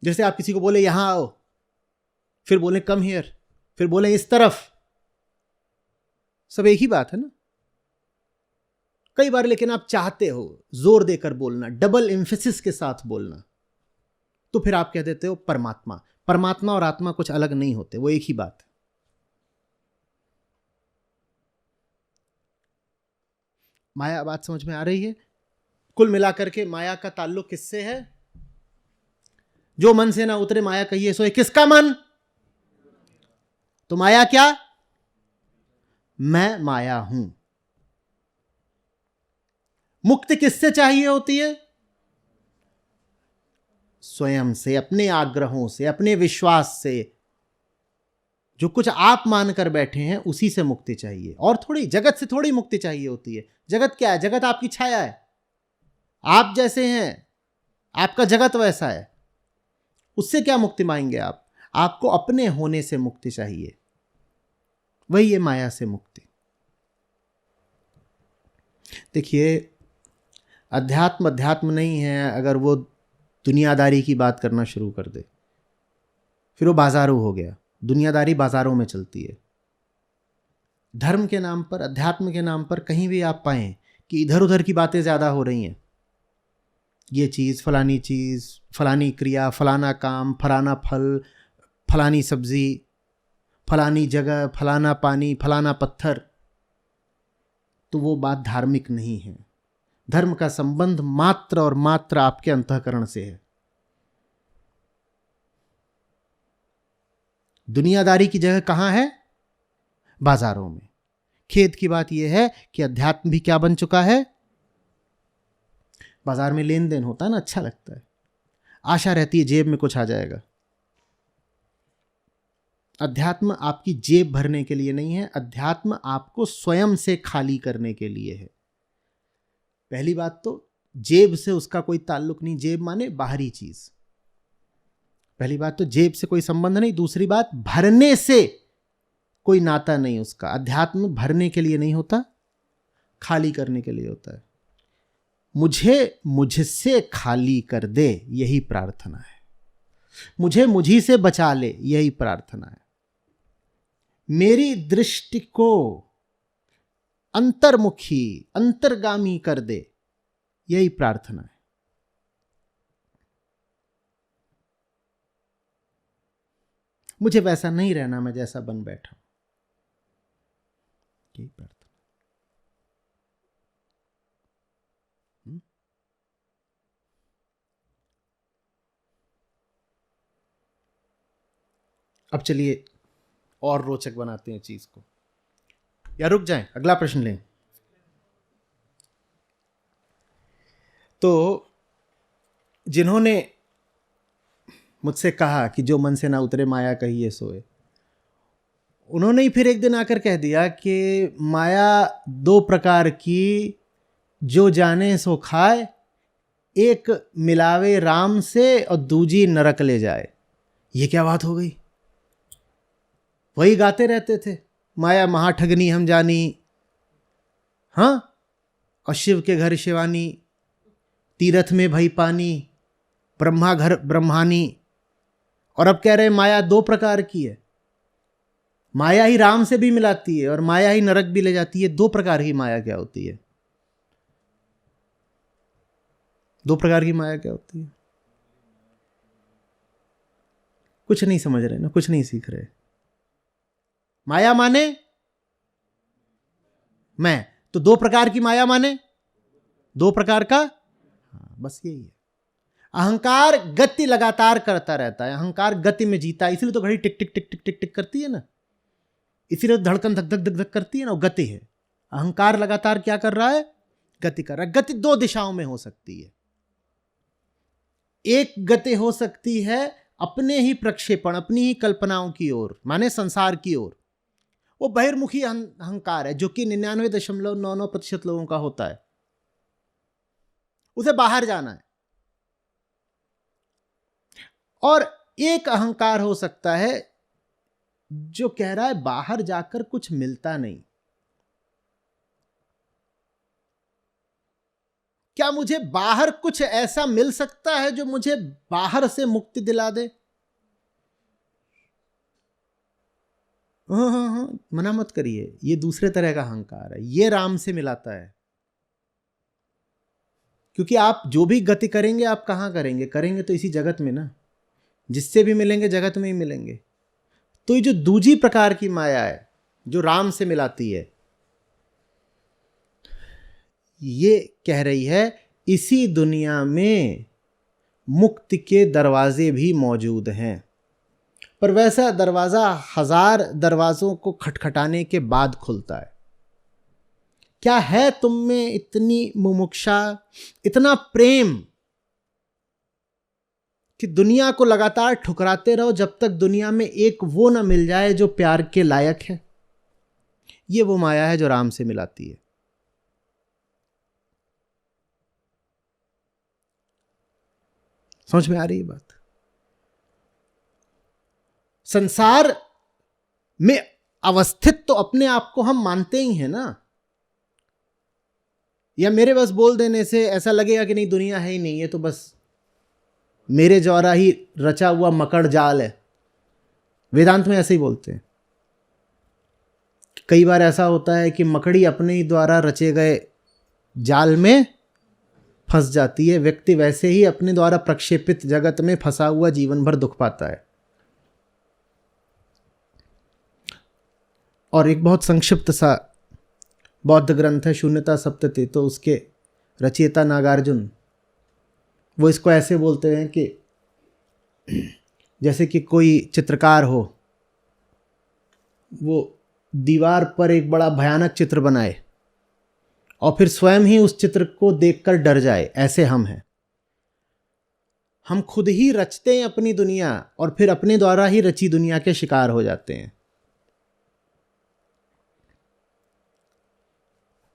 जैसे आप किसी को बोले यहां आओ, फिर बोले कम हियर, फिर बोले इस तरफ, सब एक ही बात है ना। कई बार लेकिन आप चाहते हो जोर देकर बोलना, डबल एम्फेसिस के साथ बोलना, तो फिर आप कह देते हो परमात्मा। परमात्मा और आत्मा कुछ अलग नहीं होते, वो एक ही बात है। माया बात समझ में आ रही है? कुल मिलाकर के माया का ताल्लुक किससे है? जो मन से ना उतरे माया कहिए सोए। किसका मन? तो माया क्या? मैं माया हूं। मुक्ति किससे चाहिए होती है? स्वयं से, अपने आग्रहों से, अपने विश्वास से। जो कुछ आप मानकर बैठे हैं उसी से मुक्ति चाहिए, और थोड़ी जगत से थोड़ी मुक्ति चाहिए होती है। जगत क्या है? जगत आपकी छाया है। आप जैसे हैं, आपका जगत वैसा है। उससे क्या मुक्ति मांगेंगे आप? आपको अपने होने से मुक्ति चाहिए। वही है माया से मुक्ति। देखिए, अध्यात्म नहीं है अगर वो दुनियादारी की बात करना शुरू कर दे, फिर वो बाजारू हो गया। दुनियादारी बाजारों में चलती है। धर्म के नाम पर, अध्यात्म के नाम पर कहीं भी आप पाएं कि इधर उधर की बातें ज्यादा हो रही हैं। ये चीज, फलानी क्रिया, फलाना काम, फलाना फल, फलानी सब्जी, फलानी जगह, फलाना पानी, फलाना पत्थर, तो वो बात धार्मिक नहीं है। धर्म का संबंध मात्र और मात्र आपके अंतःकरण से है। दुनियादारी की जगह कहां है? बाजारों में। खेद की बात यह है कि अध्यात्म भी क्या बन चुका है? बाजार में लेन देन होता है ना, अच्छा लगता है, आशा रहती है जेब में कुछ आ जाएगा। अध्यात्म आपकी जेब भरने के लिए नहीं है, अध्यात्म आपको स्वयं से खाली करने के लिए है। पहली बात तो जेब से उसका कोई ताल्लुक नहीं, जेब माने बाहरी चीज। पहली बात तो जेब से कोई संबंध नहीं। दूसरी बात, भरने से कोई नाता नहीं उसका। अध्यात्म भरने के लिए नहीं होता, खाली करने के लिए होता है। मुझे मुझसे खाली कर दे, यही प्रार्थना है। मुझे मुझी से बचा ले, यही प्रार्थना है। मेरी दृष्टि को अंतर्मुखी, अंतर्गामी कर दे, यही प्रार्थना है। मुझे वैसा नहीं रहना मैं जैसा बन बैठा हूं, यही प्रार्थना। अब चलिए और रोचक बनाते हैं चीज को, या रुक जाएं, अगला प्रश्न लें। तो जिन्होंने मुझसे कहा कि जो मन से ना उतरे माया कहिए सोए, उन्होंने ही फिर एक दिन आकर कह दिया कि माया दो प्रकार की, जो जाने सो खाए, एक मिलावे राम से और दूजी नरक ले जाए। ये क्या बात हो गई? वही गाते रहते थे, माया महाठगनी हम जानी, हाँ, और शिव के घर शिवानी, तीरथ में भई पानी, ब्रह्मा घर ब्रह्मानी। और अब कह रहे माया दो प्रकार की है, माया ही राम से भी मिलाती है और माया ही नरक भी ले जाती है। दो प्रकार की माया क्या होती है? दो प्रकार की माया क्या होती है? कुछ नहीं समझ रहे ना, कुछ नहीं सीख रहे। माया माने मैं, तो दो प्रकार की माया माने दो प्रकार का, हाँ, बस यही है। अहंकार गति लगातार करता रहता है, अहंकार गति में जीता है, इसलिए तो घड़ी टिक टिक टिक टिक टिक टिक करती है ना, इसीलिए धड़कन धक धक धक धक करती है ना, वो गति है। अहंकार लगातार क्या कर रहा है? गति कर रहा है। गति दो दिशाओं में हो सकती है। एक गति हो सकती है अपने ही प्रक्षेपण, अपनी ही कल्पनाओं की ओर, माने संसार की ओर। वो बहिर्मुखी अहंकार है, जो कि 99.99% लोगों का होता है। उसे बाहर जाना है। और एक अहंकार हो सकता है जो कह रहा है बाहर जाकर कुछ मिलता नहीं, क्या मुझे बाहर कुछ ऐसा मिल सकता है जो मुझे बाहर से मुक्ति दिला दे? हाँ, मना मत करिए, ये दूसरे तरह का अहंकार है, ये राम से मिलाता है। क्योंकि आप जो भी गति करेंगे, आप कहां करेंगे? करेंगे तो इसी जगत में ना, जिससे भी मिलेंगे जगत में ही मिलेंगे। तो ये जो दूसरी प्रकार की माया है जो राम से मिलाती है, ये कह रही है इसी दुनिया में मुक्ति के दरवाजे भी मौजूद हैं, पर वैसा दरवाजा 1000 दरवाजों को खटखटाने के बाद खुलता है। क्या है तुम में इतनी मुमुक्षा, इतना प्रेम कि दुनिया को लगातार ठुकराते रहो जब तक दुनिया में एक वो ना मिल जाए जो प्यार के लायक है? ये वो माया है जो राम से मिलाती है। समझ में आ रही है बात? संसार में अवस्थित तो अपने आप को हम मानते ही हैं ना, या मेरे बस बोल देने से ऐसा लगेगा कि नहीं दुनिया है ही नहीं, ये तो बस मेरे द्वारा ही रचा हुआ मकड़ जाल है। वेदांत में ऐसे ही बोलते हैं। कई बार ऐसा होता है कि मकड़ी अपने ही द्वारा रचे गए जाल में फंस जाती है, व्यक्ति वैसे ही अपने द्वारा प्रक्षेपित जगत में फंसा हुआ जीवन भर दुख पाता है। और एक बहुत संक्षिप्त सा बौद्ध ग्रंथ है शून्यता सप्तति, तो उसके रचयिता नागार्जुन वो इसको ऐसे बोलते हैं कि जैसे कि कोई चित्रकार हो, वो दीवार पर एक बड़ा भयानक चित्र बनाए और फिर स्वयं ही उस चित्र को देखकर डर जाए, ऐसे हम हैं। हम खुद ही रचते हैं अपनी दुनिया और फिर अपने द्वारा ही रची दुनिया के शिकार हो जाते हैं।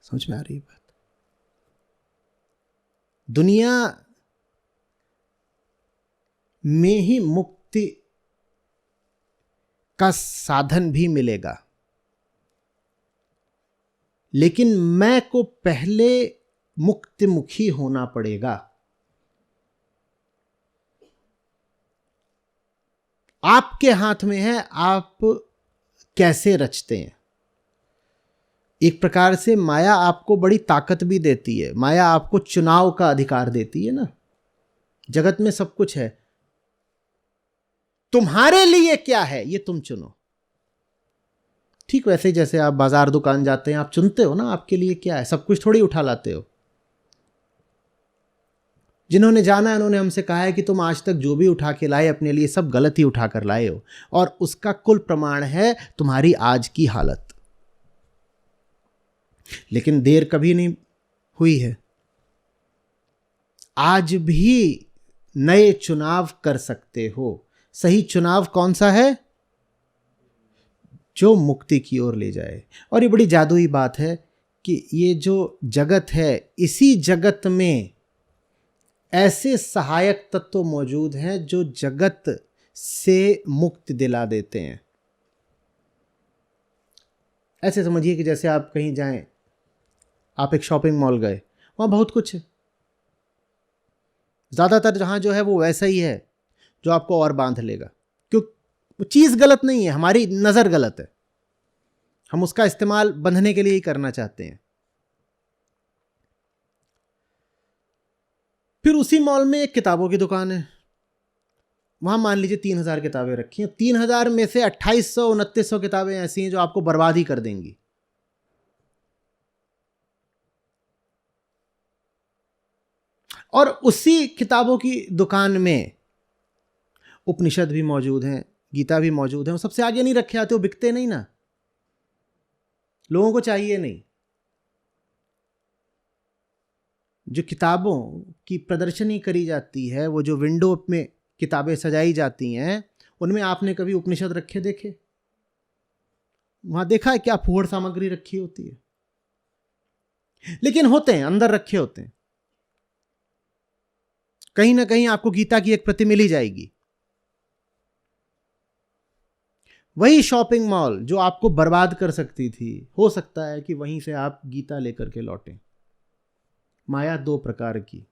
समझ में आ रही है बात? दुनिया में ही मुक्ति का साधन भी मिलेगा, लेकिन मैं को पहले मुक्तिमुखी होना पड़ेगा। आपके हाथ में है आप कैसे रचते हैं। एक प्रकार से माया आपको बड़ी ताकत भी देती है। माया आपको चुनाव का अधिकार देती है ना। जगत में सब कुछ है, तुम्हारे लिए क्या है ये तुम चुनो। ठीक वैसे ही जैसे आप बाजार दुकान जाते हैं, आप चुनते हो ना आपके लिए क्या है। सब कुछ थोड़ी उठा लाते हो। जिन्होंने जाना है उन्होंने हमसे कहा है कि तुम आज तक जो भी उठा के लाए अपने लिए सब गलत ही उठा कर लाए हो, और उसका कुल प्रमाण है तुम्हारी आज की हालत। लेकिन देर कभी नहीं हुई है। आज भी नए चुनाव कर सकते हो। सही चुनाव कौन सा है? जो मुक्ति की ओर ले जाए। और ये बड़ी जादुई बात है कि ये जो जगत है, इसी जगत में ऐसे सहायक तत्व मौजूद हैं जो जगत से मुक्ति दिला देते हैं। ऐसे समझिए कि जैसे आप कहीं जाएं, आप एक शॉपिंग मॉल गए, वहाँ बहुत कुछ है। ज़्यादातर जहाँ जो है वो वैसा ही है जो आपको और बांध लेगा। क्यों? वो चीज़ गलत नहीं है, हमारी नज़र गलत है। हम उसका इस्तेमाल बंधने के लिए ही करना चाहते हैं। फिर उसी मॉल में एक किताबों की दुकान है। वहाँ मान लीजिए 3000 किताबें रखी हैं। 3000 में से 2800 2900 किताबें ऐसी हैं जो आपको बर्बाद ही कर देंगी। और उसी किताबों की दुकान में उपनिषद भी मौजूद हैं, गीता भी मौजूद है। वो सबसे आगे नहीं रखे आते, वो बिकते नहीं ना, लोगों को चाहिए नहीं। जो किताबों की प्रदर्शनी करी जाती है, वो जो विंडो में किताबें सजाई जाती हैं, उनमें आपने कभी उपनिषद रखे देखे? वहां देखा है क्या फूहड़ सामग्री रखी होती है? लेकिन होते हैं, अंदर रखे होते हैं। कहीं ना कहीं आपको गीता की एक प्रति मिल ही जाएगी। वही शॉपिंग मॉल जो आपको बर्बाद कर सकती थी, हो सकता है कि वहीं से आप गीता लेकर के लौटें। माया दो प्रकार की।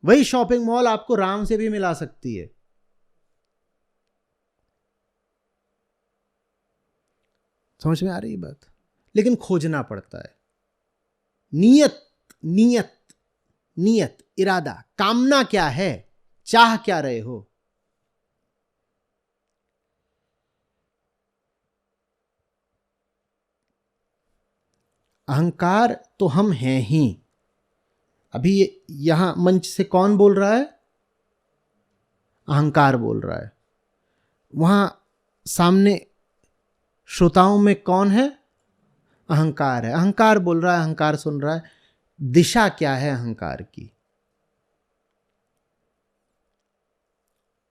वही शॉपिंग मॉल आपको राम से भी मिला सकती है। समझ में आ रही बात? लेकिन खोजना पड़ता है। नियत नियत नियत, इरादा, कामना क्या है, चाह क्या रहे हो। अहंकार तो हम हैं ही। अभी यहां मंच से कौन बोल रहा है? अहंकार बोल रहा है। वहां सामने श्रोताओं में कौन है? अहंकार है। अहंकार बोल रहा है, अहंकार सुन रहा है। दिशा क्या है अहंकार की?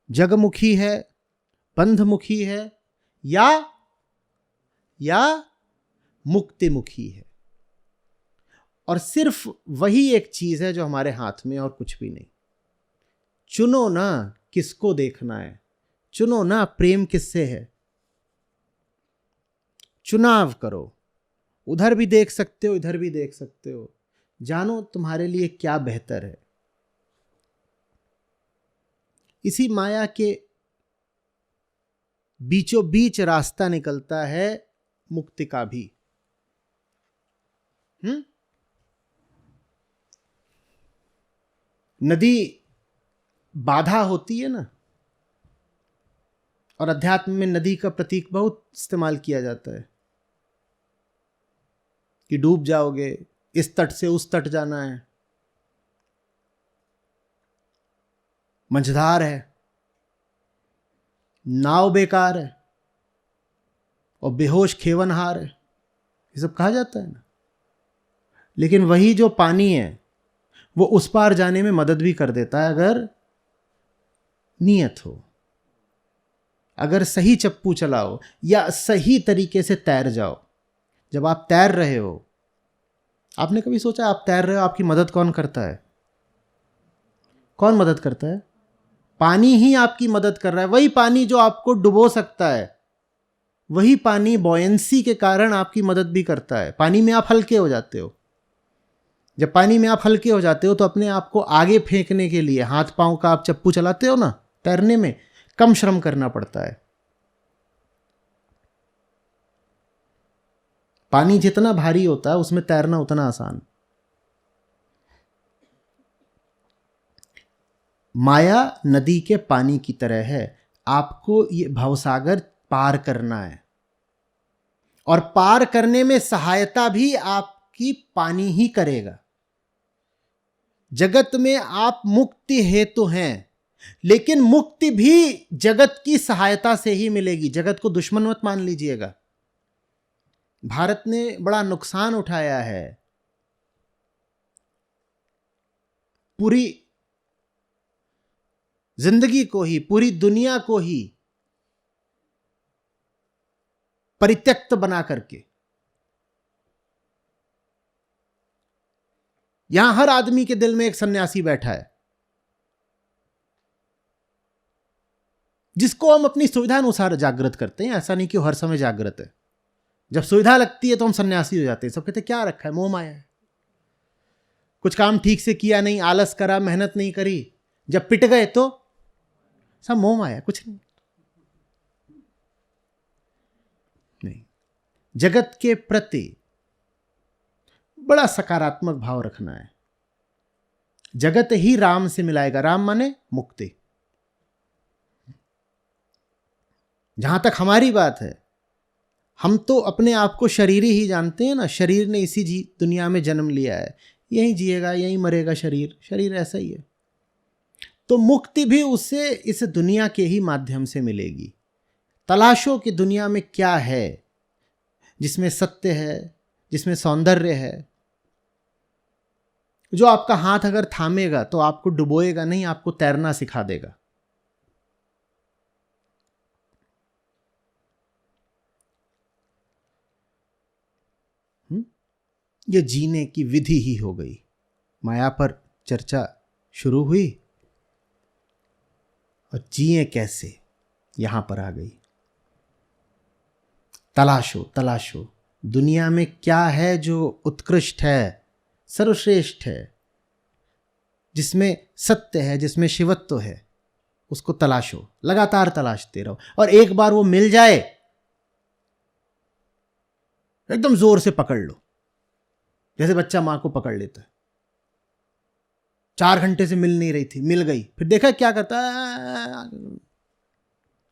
जगमुखी है, बंधमुखी है, या मुक्तिमुखी है। और सिर्फ वही एक चीज है जो हमारे हाथ में, और कुछ भी नहीं। चुनो ना किसको देखना है, चुनो ना प्रेम किससे है। चुनाव करो, उधर भी देख सकते हो, इधर भी देख सकते हो। जानो तुम्हारे लिए क्या बेहतर है। इसी माया के बीचों बीच रास्ता निकलता है मुक्ति का भी। नदी बाधा होती है ना, और अध्यात्म में नदी का प्रतीक बहुत इस्तेमाल किया जाता है कि डूब जाओगे, इस तट से उस तट जाना है, मंझधार है, नाव बेकार है, और बेहोश खेवनहार है, ये सब कहा जाता है ना। लेकिन वही जो पानी है वो उस पार जाने में मदद भी कर देता है, अगर नियत हो, अगर सही चप्पू चलाओ या सही तरीके से तैर जाओ। जब आप तैर रहे हो, आपने कभी सोचा आप तैर रहे हो, आपकी मदद कौन करता है? कौन मदद करता है? पानी ही आपकी मदद कर रहा है। वही पानी जो आपको डुबो सकता है, वही पानी बॉयंसी के कारण आपकी मदद भी करता है। पानी में आप हल्के हो जाते हो। जब पानी में आप हल्के हो जाते हो तो अपने आप को आगे फेंकने के लिए हाथ पांव का आप चप्पू चलाते हो ना, तैरने में कम श्रम करना पड़ता है। पानी जितना भारी होता है उसमें तैरना उतना आसान। माया नदी के पानी की तरह है। आपको ये भवसागर पार करना है, और पार करने में सहायता भी आपकी पानी ही करेगा। जगत में आप मुक्ति हेतु हैं, लेकिन मुक्ति भी जगत की सहायता से ही मिलेगी। जगत को दुश्मन मत मान लीजिएगा। भारत ने बड़ा नुकसान उठाया है। पूरी जिंदगी को ही, पूरी दुनिया को ही परित्यक्त बना करके। यहां हर आदमी के दिल में एक सन्यासी बैठा है, जिसको हम अपनी सुविधा अनुसार जागृत करते हैं। ऐसा नहीं कि वो हर समय जागृत है। जब सुविधा लगती है तो हम सन्यासी हो जाते हैं। सब कहते हैं क्या रखा है, मोह माया है। कुछ काम ठीक से किया नहीं, आलस करा, मेहनत नहीं करी, जब पिट गए तो सब मोह माया, कुछ नहीं। नहीं, जगत के प्रति बड़ा सकारात्मक भाव रखना है। जगत ही राम से मिलाएगा। राम माने मुक्ति। जहां तक हमारी बात है, हम तो अपने आप को शरीरी ही जानते हैं ना। शरीर ने इसी दुनिया में जन्म लिया है, यहीं जिएगा, यहीं मरेगा। शरीर ऐसा ही है। तो मुक्ति भी उससे इस दुनिया के ही माध्यम से मिलेगी। तलाशो कि दुनिया में क्या है जिसमें सत्य है, जिसमें सौंदर्य है, जो आपका हाथ अगर थामेगा तो आपको डुबोएगा नहीं, आपको तैरना सिखा देगा। ये जीने की विधि ही हो गई। माया पर चर्चा शुरू हुई और जिए कैसे यहां पर आ गई। तलाशो तलाशो, दुनिया में क्या है जो उत्कृष्ट है, सर्वश्रेष्ठ है, जिसमें सत्य है, जिसमें शिवत्व है, उसको तलाशो। लगातार तलाशते रहो, और एक बार वो मिल जाए एकदम जोर से पकड़ लो, जैसे बच्चा मां को पकड़ लेता है। 4 घंटे से मिल नहीं रही थी, मिल गई, फिर देखा क्या करता है,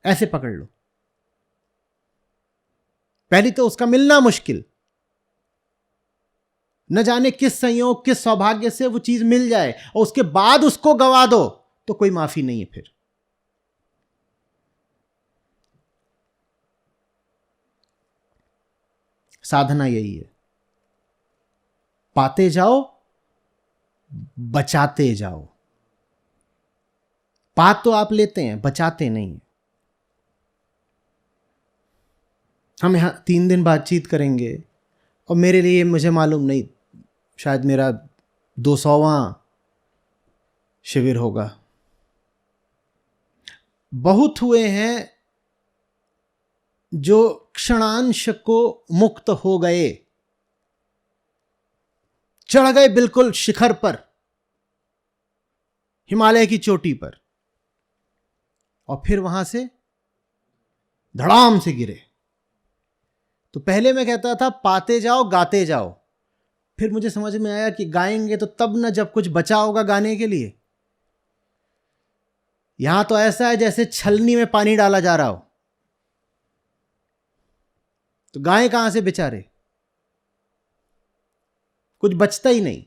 ऐसे पकड़ लो। पहली तो उसका मिलना मुश्किल, न जाने किस संयोग किस सौभाग्य से वो चीज मिल जाए और उसके बाद उसको गवा दो तो कोई माफी नहीं है फिर। साधना यही है, पाते जाओ बचाते जाओ। पा तो आप लेते हैं, बचाते नहीं। हम यहां 3 दिन बातचीत करेंगे और मेरे लिए मुझे मालूम नहीं, शायद मेरा 200वां शिविर होगा। बहुत हुए हैं जो क्षणांश को मुक्त हो गए, चढ़ गए बिल्कुल शिखर पर, हिमालय की चोटी पर, और फिर वहां से धड़ाम से गिरे। तो पहले मैं कहता था पाते जाओ गाते जाओ, फिर मुझे समझ में आया कि गाएंगे तो तब ना जब कुछ बचा होगा गाने के लिए। यहां तो ऐसा है जैसे छलनी में पानी डाला जा रहा हो, तो गाएं कहां से बेचारे, कुछ बचता ही नहीं।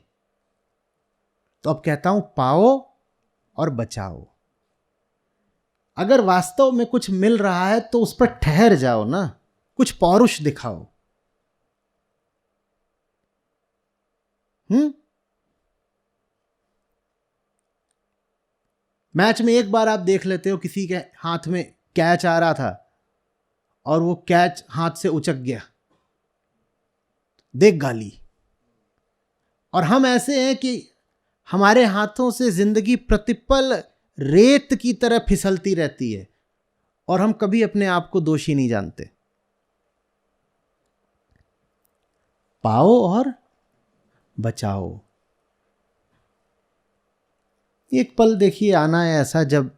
तो अब कहता हूं पाओ और बचाओ। अगर वास्तव में कुछ मिल रहा है तो उस पर ठहर जाओ ना, कुछ पौरुष दिखाओ। मैच में एक बार आप देख लेते हो, किसी के हाथ में कैच आ रहा था और वो कैच हाथ से उचक गया, देख गाली। और हम ऐसे हैं कि हमारे हाथों से जिंदगी प्रतिपल रेत की तरह फिसलती रहती है और हम कभी अपने आप को दोषी नहीं जानते। पाओ और बचाओ। एक पल देखिए आना है ऐसा जब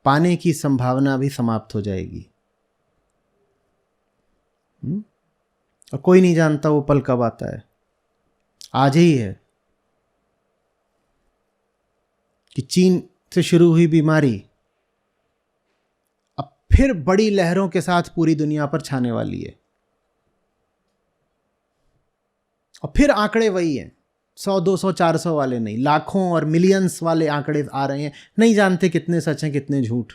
पाने की संभावना भी समाप्त हो जाएगी। और कोई नहीं जानता वो पल कब आता है। आज ही है कि चीन से शुरू हुई बीमारी अब फिर बड़ी लहरों के साथ पूरी दुनिया पर छाने वाली है। और फिर आंकड़े वही हैं, 100, 200, 400 वाले नहीं, लाखों और मिलियंस वाले आंकड़े आ रहे हैं। नहीं जानते कितने सच हैं कितने झूठ।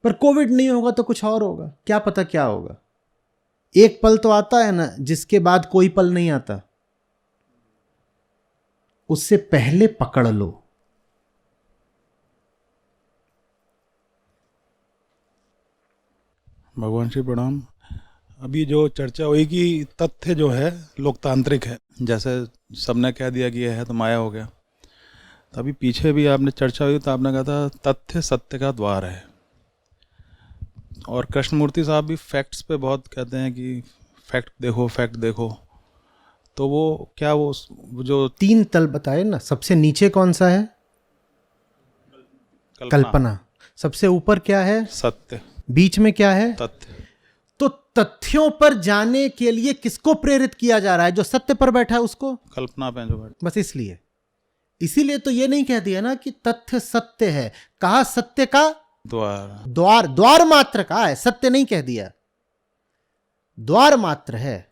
पर कोविड नहीं होगा तो कुछ और होगा, क्या पता क्या होगा। एक पल तो आता है ना जिसके बाद कोई पल नहीं आता, उससे पहले पकड़ लो। भगवान श्री प्रणाम। अभी जो चर्चा हुई कि तथ्य जो है लोकतांत्रिक है, जैसे सबने कह दिया कि यह है तो माया हो गया। तो अभी पीछे भी आपने चर्चा हुई तो आपने कहा था तथ्य सत्य का द्वार है। और कृष्णमूर्ति साहब भी फैक्ट्स पे बहुत कहते हैं कि फैक्ट देखो फैक्ट देखो। तो वो क्या वो जो 3 तल बताए ना, सबसे नीचे कौन सा है? कल्पना। सबसे ऊपर क्या है? सत्य। बीच में क्या है? तथ्य। तो तथ्यों पर जाने के लिए किसको प्रेरित किया जा रहा है? जो सत्य पर बैठा है उसको। कल्पना पे जो बैठा, बस इसीलिए तो ये नहीं कह दिया ना कि तथ्य सत्य है, कहा सत्य का द्वार। द्वार मात्र का है, सत्य नहीं कह दिया, द्वार मात्र है।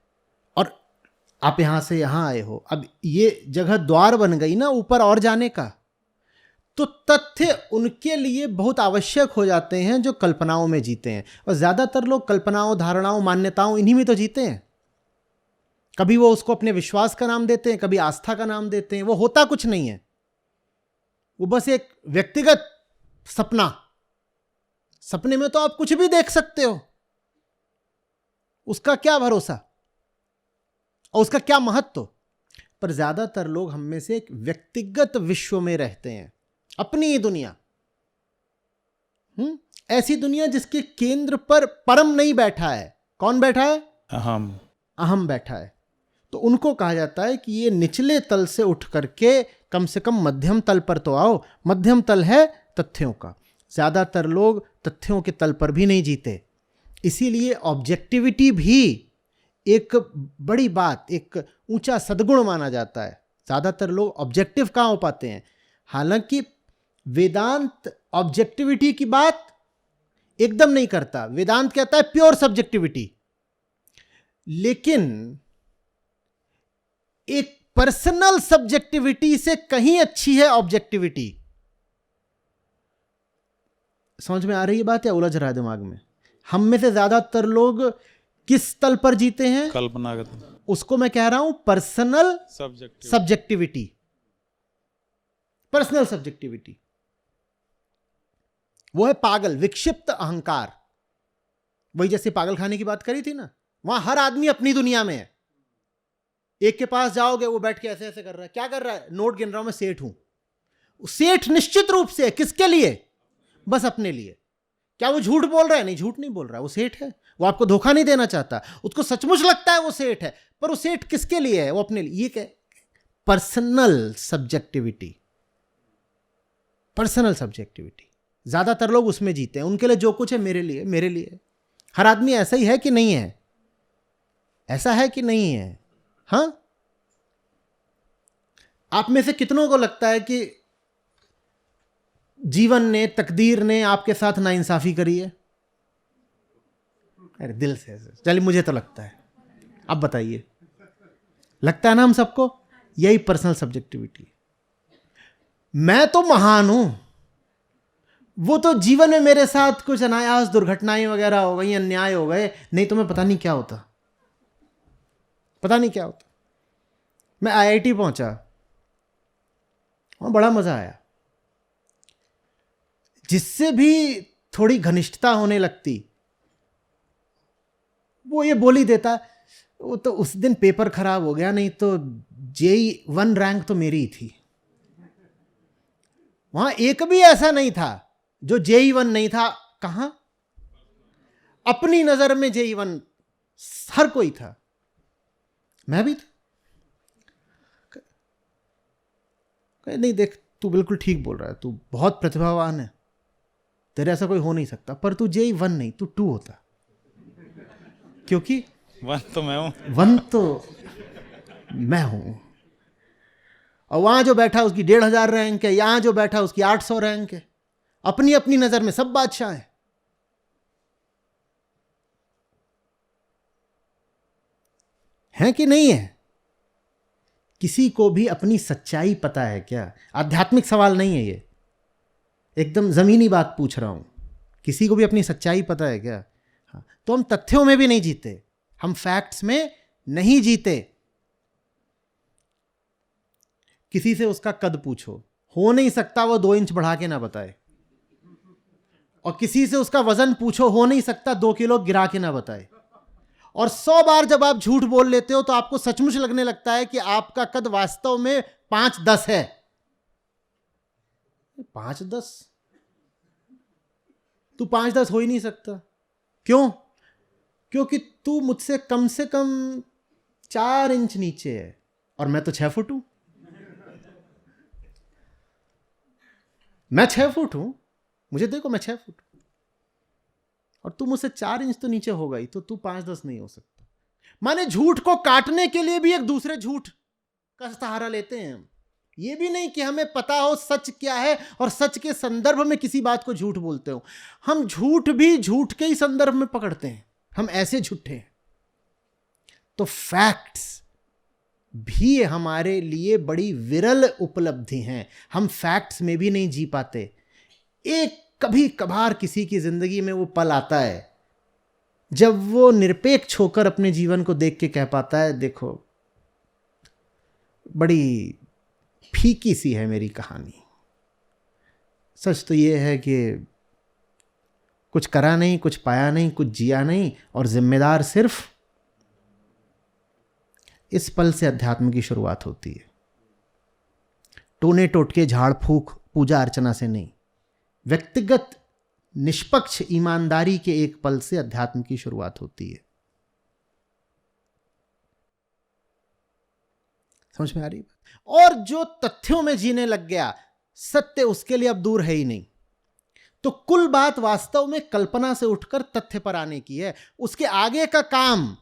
और आप यहां से यहां आए हो, अब ये जगह द्वार बन गई ना ऊपर और जाने का। तो तथ्य उनके लिए बहुत आवश्यक हो जाते हैं जो कल्पनाओं में जीते हैं। और ज्यादातर लोग कल्पनाओं, धारणाओं, मान्यताओं इन्हीं में तो जीते हैं। कभी वो उसको अपने विश्वास का नाम देते हैं, कभी आस्था का नाम देते हैं। वो होता कुछ नहीं है, वो बस एक व्यक्तिगत सपना। सपने में तो आप कुछ भी देख सकते हो, उसका क्या भरोसा और उसका क्या महत्व। पर ज्यादातर लोग हम में से एक व्यक्तिगत विश्व में रहते हैं, अपनी ही दुनिया। ऐसी दुनिया जिसके केंद्र पर परम नहीं बैठा है। कौन बैठा है? अहम बैठा है। तो उनको कहा जाता है कि ये निचले तल से उठ करके कम से कम मध्यम तल पर तो आओ। मध्यम तल है तथ्यों का। ज्यादातर लोग तथ्यों के तल पर भी नहीं जीते। इसीलिए ऑब्जेक्टिविटी भी एक बड़ी बात, एक ऊंचा सद्गुण माना जाता है। ज्यादातर लोग ऑब्जेक्टिव कहां हो पाते हैं? हालांकि वेदांत ऑब्जेक्टिविटी की बात एकदम नहीं करता। वेदांत कहता है प्योर सब्जेक्टिविटी। लेकिन एक पर्सनल सब्जेक्टिविटी से कहीं अच्छी है ऑब्जेक्टिविटी। समझ में आ रही है बात या उलझ रहा है दिमाग में? हम में से ज्यादातर लोग किस तल पर जीते हैं? कल्पनागत उसको मैं कह रहा हूं personal subjective. Subjectivity. Personal subjectivity वो है पागल, विक्षिप्त अहंकार। वही जैसे पागल खाने की बात करी थी ना, वहां हर आदमी अपनी दुनिया में है। एक के पास जाओगे, वो बैठ के ऐसे ऐसे कर रहा है। क्या कर रहा है? नोट गिन रहा हूं, मैं सेठ हूं। सेठ निश्चित रूप से किसके लिए? बस अपने लिए। क्या वो झूठ बोल रहा है? नहीं, झूठ नहीं बोल रहा। वो सेठ है, वो आपको धोखा नहीं देना चाहता। उसको सचमुच लगता है वो सेठ है, पर वो सेठ किसके लिए है? वो अपने लिए। ये क्या? Personal subjectivity. पर्सनल सब्जेक्टिविटी, ज्यादातर लोग उसमें जीते हैं। उनके लिए जो कुछ है मेरे लिए, मेरे लिए। हर आदमी ऐसा ही है कि नहीं है? ऐसा है कि नहीं है? हां, आप में से कितनों को लगता है कि जीवन ने, तकदीर ने आपके साथ नाइंसाफी करी है? अरे दिल से। चलिए, मुझे तो लगता है। अब बताइए, लगता है ना हम सबको? यही पर्सनल सब्जेक्टिविटी। मैं तो महान हूं, वो तो जीवन में मेरे साथ कुछ अनायास दुर्घटनाएं वगैरह हो गई, अन्याय हो गए, नहीं तो मैं पता नहीं क्या होता, पता नहीं क्या होता। मैं आईआईटी पहुंचा, वहां बड़ा मजा आया। जिससे भी थोड़ी घनिष्ठता होने लगती, वो ये बोल ही देता, वो तो उस दिन पेपर खराब हो गया, नहीं तो JEE 1 रैंक तो मेरी ही थी। वहां एक भी ऐसा नहीं था जो JEE 1 नहीं था। कहां? अपनी नजर में JEE 1 हर कोई था, मैं भी था। नहीं देख, तू बिल्कुल ठीक बोल रहा है, तू बहुत प्रतिभावान है, तेरे ऐसा कोई हो नहीं सकता, पर तू JEE 1 नहीं, तू 2 होता। क्योंकि 1 तो मैं हूं। 1 तो मैं हूं। और वहां जो बैठा उसकी 1500 रैंक है, यहां जो बैठा उसकी 800 रैंक है। अपनी अपनी नजर में सब बादशाह हैं। है कि नहीं है? किसी को भी अपनी सच्चाई पता है क्या? आध्यात्मिक सवाल नहीं है ये, एकदम जमीनी बात पूछ रहा हूं। किसी को भी अपनी सच्चाई पता है क्या? हाँ, तो हम तथ्यों में भी नहीं जीते, हम फैक्ट्स में नहीं जीते। किसी से उसका कद पूछो, हो नहीं सकता वो 2 इंच बढ़ा के ना बताए। और किसी से उसका वजन पूछो, हो नहीं सकता 2 किलो गिरा के ना बताए। और 100 बार जब आप झूठ बोल लेते हो तो आपको सचमुच लगने लगता है कि आपका कद वास्तव में 5'10" है। 5'10", तू 5'10" हो ही नहीं सकता। क्यों? क्योंकि तू मुझसे कम से कम 4 इंच नीचे है, और मैं तो 6 फुट हूं। मैं 6 फुट हूं, मुझे देखो, मैं 6 फुट, और तू मुझसे 4 इंच तो नीचे होगा ही, तो तू 5'10" नहीं हो सकता। माने झूठ को काटने के लिए भी एक दूसरे झूठ का सहारा लेते हैं हम। ये भी नहीं कि हमें पता हो सच क्या है और सच के संदर्भ में किसी बात को झूठ बोलते हो। हम झूठ भी झूठ के ही संदर्भ में पकड़ते हैं, हम ऐसे झूठे हैं। तो फैक्ट्स भी हमारे लिए बड़ी विरल उपलब्धि हैं, हम फैक्ट्स में भी नहीं जी पाते। एक कभी कभार किसी की जिंदगी में वो पल आता है जब वो निरपेक्ष होकर अपने जीवन को देख के कह पाता है, देखो बड़ी फीकी सी है मेरी कहानी। सच तो ये है कि कुछ करा नहीं, कुछ पाया नहीं, कुछ जिया नहीं, और जिम्मेदार सिर्फ इस पल से अध्यात्म की शुरुआत होती है। टोने टोटके, झाड़ फूक, पूजा अर्चना से नहीं, व्यक्तिगत निष्पक्ष ईमानदारी के एक पल से अध्यात्म की शुरुआत होती है। समझ में आ रही बात? और जो तथ्यों में जीने लग गया, सत्य उसके लिए अब दूर है ही नहीं। तो कुल बात वास्तव में कल्पना से उठकर तथ्य पर आने की है। उसके आगे का काम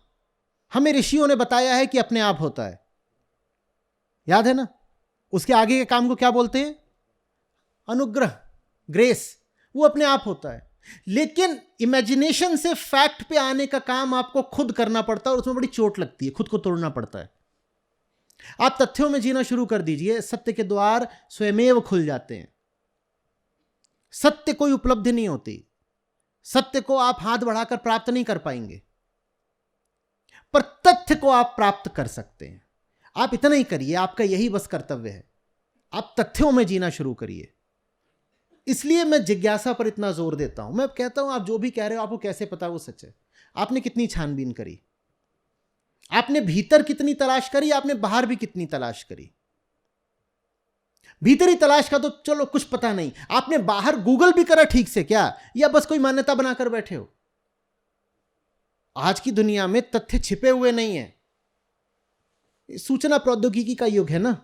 हमें ऋषियों ने बताया है कि अपने आप होता है। याद है ना? उसके आगे के काम को क्या बोलते हैं? अनुग्रह, ग्रेस। वो अपने आप होता है। लेकिन इमेजिनेशन से फैक्ट पे आने का काम आपको खुद करना पड़ता है और उसमें बड़ी चोट लगती है, खुद को तोड़ना पड़ता है। आप तथ्यों में जीना शुरू कर दीजिए, सत्य के द्वार स्वयमेव खुल जाते हैं। सत्य कोई उपलब्धि नहीं होती, सत्य को आप हाथ बढ़ाकर प्राप्त नहीं कर पाएंगे, पर तथ्य को आप प्राप्त कर सकते हैं। आप इतना ही करिए, आपका यही बस कर्तव्य है, आप तथ्यों में जीना शुरू करिए। इसलिए मैं जिज्ञासा पर इतना जोर देता हूं। मैं कहता हूं आप जो भी कह रहे हो आपको कैसे पता वो सच है? आपने कितनी छानबीन करी, आपने भीतर कितनी तलाश करी, आपने बाहर भी कितनी तलाश करी। भीतरी तलाश का तो चलो कुछ पता नहीं, आपने बाहर गूगल भी करा ठीक से क्या, या बस कोई मान्यता बनाकर बैठे हो? आज की दुनिया में तथ्य छिपे हुए नहीं है, सूचना प्रौद्योगिकी का युग है ना।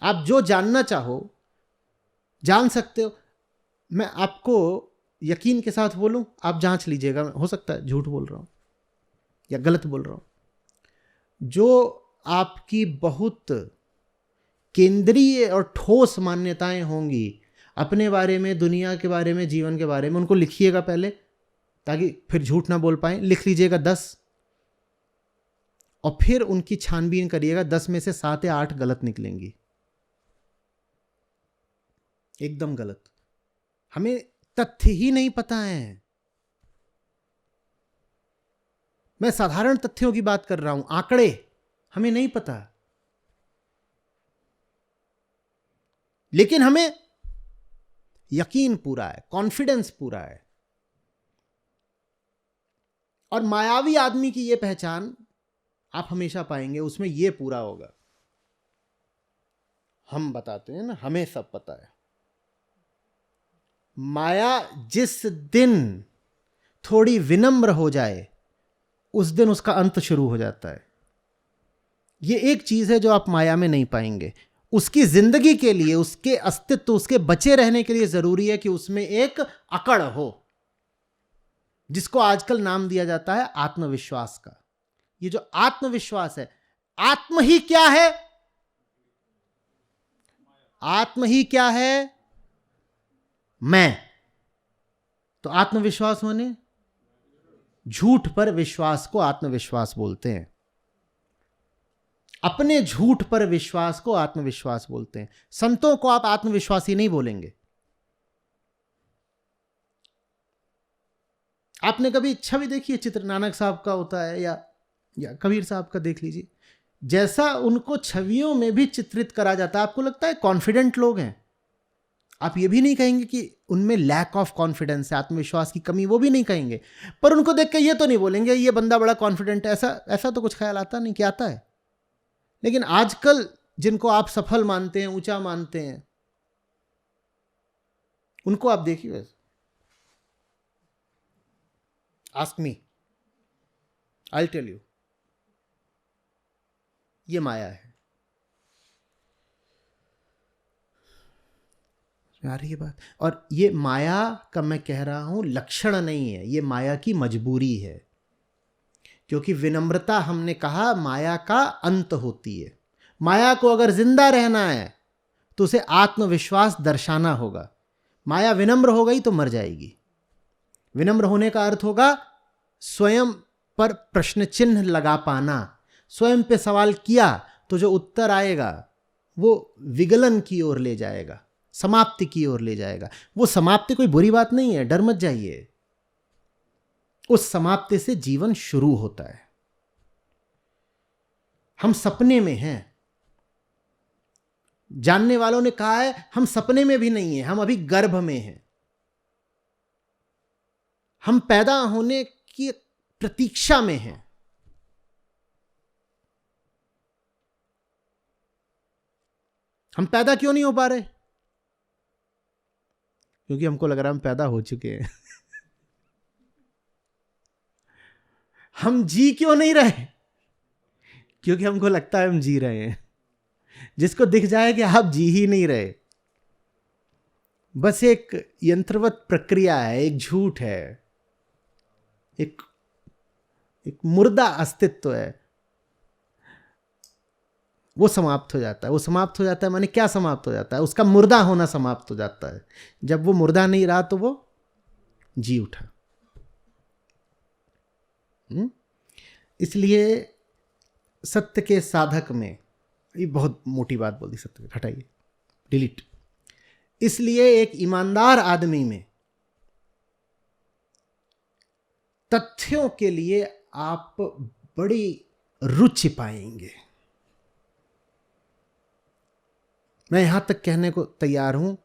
आप जो जानना चाहो जान सकते हो। मैं आपको यकीन के साथ बोलूं, आप जांच लीजिएगा, हो सकता है झूठ बोल रहा हूं या गलत बोल रहा हूं। जो आपकी बहुत केंद्रीय और ठोस मान्यताएं होंगी अपने बारे में, दुनिया के बारे में, जीवन के बारे में, उनको लिखिएगा पहले, ताकि फिर झूठ ना बोल पाए। लिख लीजिएगा 10 और फिर उनकी छानबीन करिएगा। 10 में से 7 या 8 गलत निकलेंगी, एकदम गलत। हमें तथ्य ही नहीं पता है। मैं साधारण तथ्यों की बात कर रहा हूं, आंकड़े हमें नहीं पता, लेकिन हमें यकीन पूरा है, कॉन्फिडेंस पूरा है। और मायावी आदमी की यह पहचान आप हमेशा पाएंगे, उसमें यह पूरा होगा। हम बताते हैं ना, हमें सब पता है। माया जिस दिन थोड़ी विनम्र हो जाए उस दिन उसका अंत शुरू हो जाता है। यह एक चीज है जो आप माया में नहीं पाएंगे। उसकी जिंदगी के लिए, उसके अस्तित्व, उसके बचे रहने के लिए जरूरी है कि उसमें एक अकड़ हो, जिसको आजकल नाम दिया जाता है आत्मविश्वास का। ये जो आत्मविश्वास है, आत्म ही क्या है? आत्म ही क्या है? मैं। तो आत्मविश्वास माने झूठ पर विश्वास को आत्मविश्वास बोलते हैं। अपने झूठ पर विश्वास को आत्मविश्वास बोलते हैं। संतों को आप आत्मविश्वासी नहीं बोलेंगे। आपने कभी छवि देखी है, चित्र नानक साहब का होता है या कबीर साहब का देख लीजिए, जैसा उनको छवियों में भी चित्रित करा जाता है, आपको लगता है कॉन्फिडेंट लोग हैं। आप ये भी नहीं कहेंगे कि उनमें लैक ऑफ कॉन्फिडेंस है, आत्मविश्वास की कमी, वो भी नहीं कहेंगे। पर उनको देख के ये तो नहीं बोलेंगे ये बंदा बड़ा कॉन्फिडेंट है, ऐसा तो कुछ ख्याल आता नहीं कि आता है। लेकिन आजकल जिनको आप सफल मानते हैं, ऊंचा मानते हैं, उनको आप देखिए, ask me, I tell you, ये माया है। आ रही है बात? और ये माया का मैं कह रहा हूं लक्षण नहीं है, ये माया की मजबूरी है। क्योंकि विनम्रता, हमने कहा, माया का अंत होती है। माया को अगर जिंदा रहना है तो उसे आत्मविश्वास दर्शाना होगा। माया विनम्र हो गई तो मर जाएगी। विनम्र होने का अर्थ होगा स्वयं पर प्रश्न चिन्ह लगा पाना। स्वयं पे सवाल किया तो जो उत्तर आएगा वो विगलन की ओर ले जाएगा, समाप्ति की ओर ले जाएगा। वो समाप्ति कोई बुरी बात नहीं है, डर मत जाइए। उस समाप्ति से जीवन शुरू होता है। हम सपने में हैं। जानने वालों ने कहा है हम सपने में भी नहीं हैं, हम अभी गर्भ में हैं। हम पैदा होने की प्रतीक्षा में हैं। हम पैदा क्यों नहीं हो पा रहे? क्योंकि हमको लग रहा है हम पैदा हो चुके हैं। हम जी क्यों नहीं रहे? क्योंकि हमको लगता है हम जी रहे हैं। जिसको दिख जाए कि आप जी ही नहीं रहे, बस एक यंत्रवत प्रक्रिया है, एक झूठ है, एक मुर्दा अस्तित्व है, वो समाप्त हो जाता है। वो समाप्त हो जाता है माने क्या समाप्त हो जाता है? उसका मुर्दा होना समाप्त हो जाता है। जब वो मुर्दा नहीं रहा तो वो जी उठा। इसलिए सत्य के साधक में, ये बहुत मोटी बात बोल दी, सत्य के हटाइए, डिलीट। इसलिए एक ईमानदार आदमी में तथ्यों के लिए आप बड़ी रुचि पाएंगे। मैं यहां तक कहने को तैयार हूं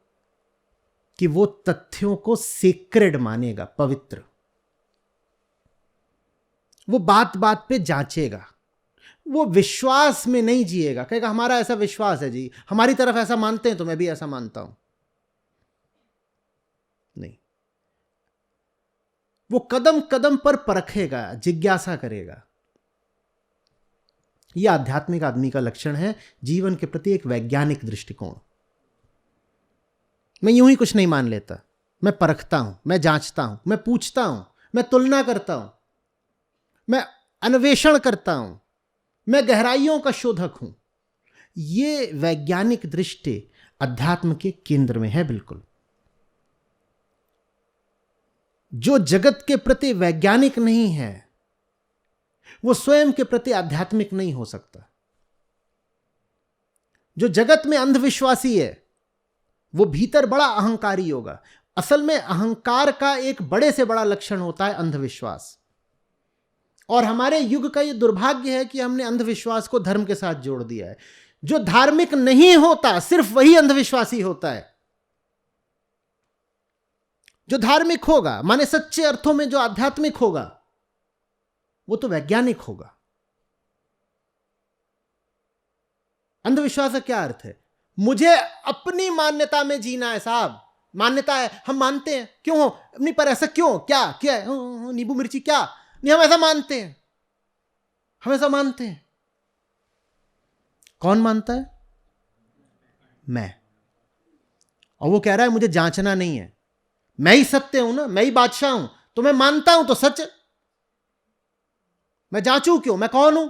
कि वो तथ्यों को सेक्रेड मानेगा, पवित्र। वो बात बात पे जांचेगा, वो विश्वास में नहीं जिएगा, कहेगा हमारा ऐसा विश्वास है जी, हमारी तरफ ऐसा मानते हैं तो मैं भी ऐसा मानता हूं। नहीं, वो कदम कदम पर परखेगा, जिज्ञासा करेगा। यह आध्यात्मिक आदमी का लक्षण है, जीवन के प्रति एक वैज्ञानिक दृष्टिकोण। मैं यूं ही कुछ नहीं मान लेता, मैं परखता हूं, मैं जांचता हूं, मैं पूछता हूं, मैं तुलना करता हूं, मैं अन्वेषण करता हूं, मैं गहराइयों का शोधक हूं। यह वैज्ञानिक दृष्टि अध्यात्म के केंद्र में है बिल्कुल। जो जगत के प्रति वैज्ञानिक नहीं है वो स्वयं के प्रति आध्यात्मिक नहीं हो सकता। जो जगत में अंधविश्वासी है वो भीतर बड़ा अहंकारी होगा। असल में अहंकार का एक बड़े से बड़ा लक्षण होता है अंधविश्वास। और हमारे युग का ये दुर्भाग्य है कि हमने अंधविश्वास को धर्म के साथ जोड़ दिया है। जो धार्मिक नहीं होता सिर्फ वही अंधविश्वासी होता है। जो धार्मिक होगा माने सच्चे अर्थों में जो आध्यात्मिक होगा वो तो वैज्ञानिक होगा। अंधविश्वास का क्या अर्थ है? मुझे अपनी मान्यता में जीना है साहब। मान्यता है, हम मानते हैं, क्यों हो नहीं, पर ऐसा क्यों, क्या क्या है, नींबू मिर्ची क्या नहीं, हम ऐसा मानते हैं, हम ऐसा मानते हैं। कौन मानता है? मैं। और वो कह रहा है मुझे जांचना नहीं है, मैं ही सत्य हूं ना, मैं ही बादशाह हूं, तो मैं मानता हूं तो सच है, मैं जांचूं क्यों? मैं कौन हूं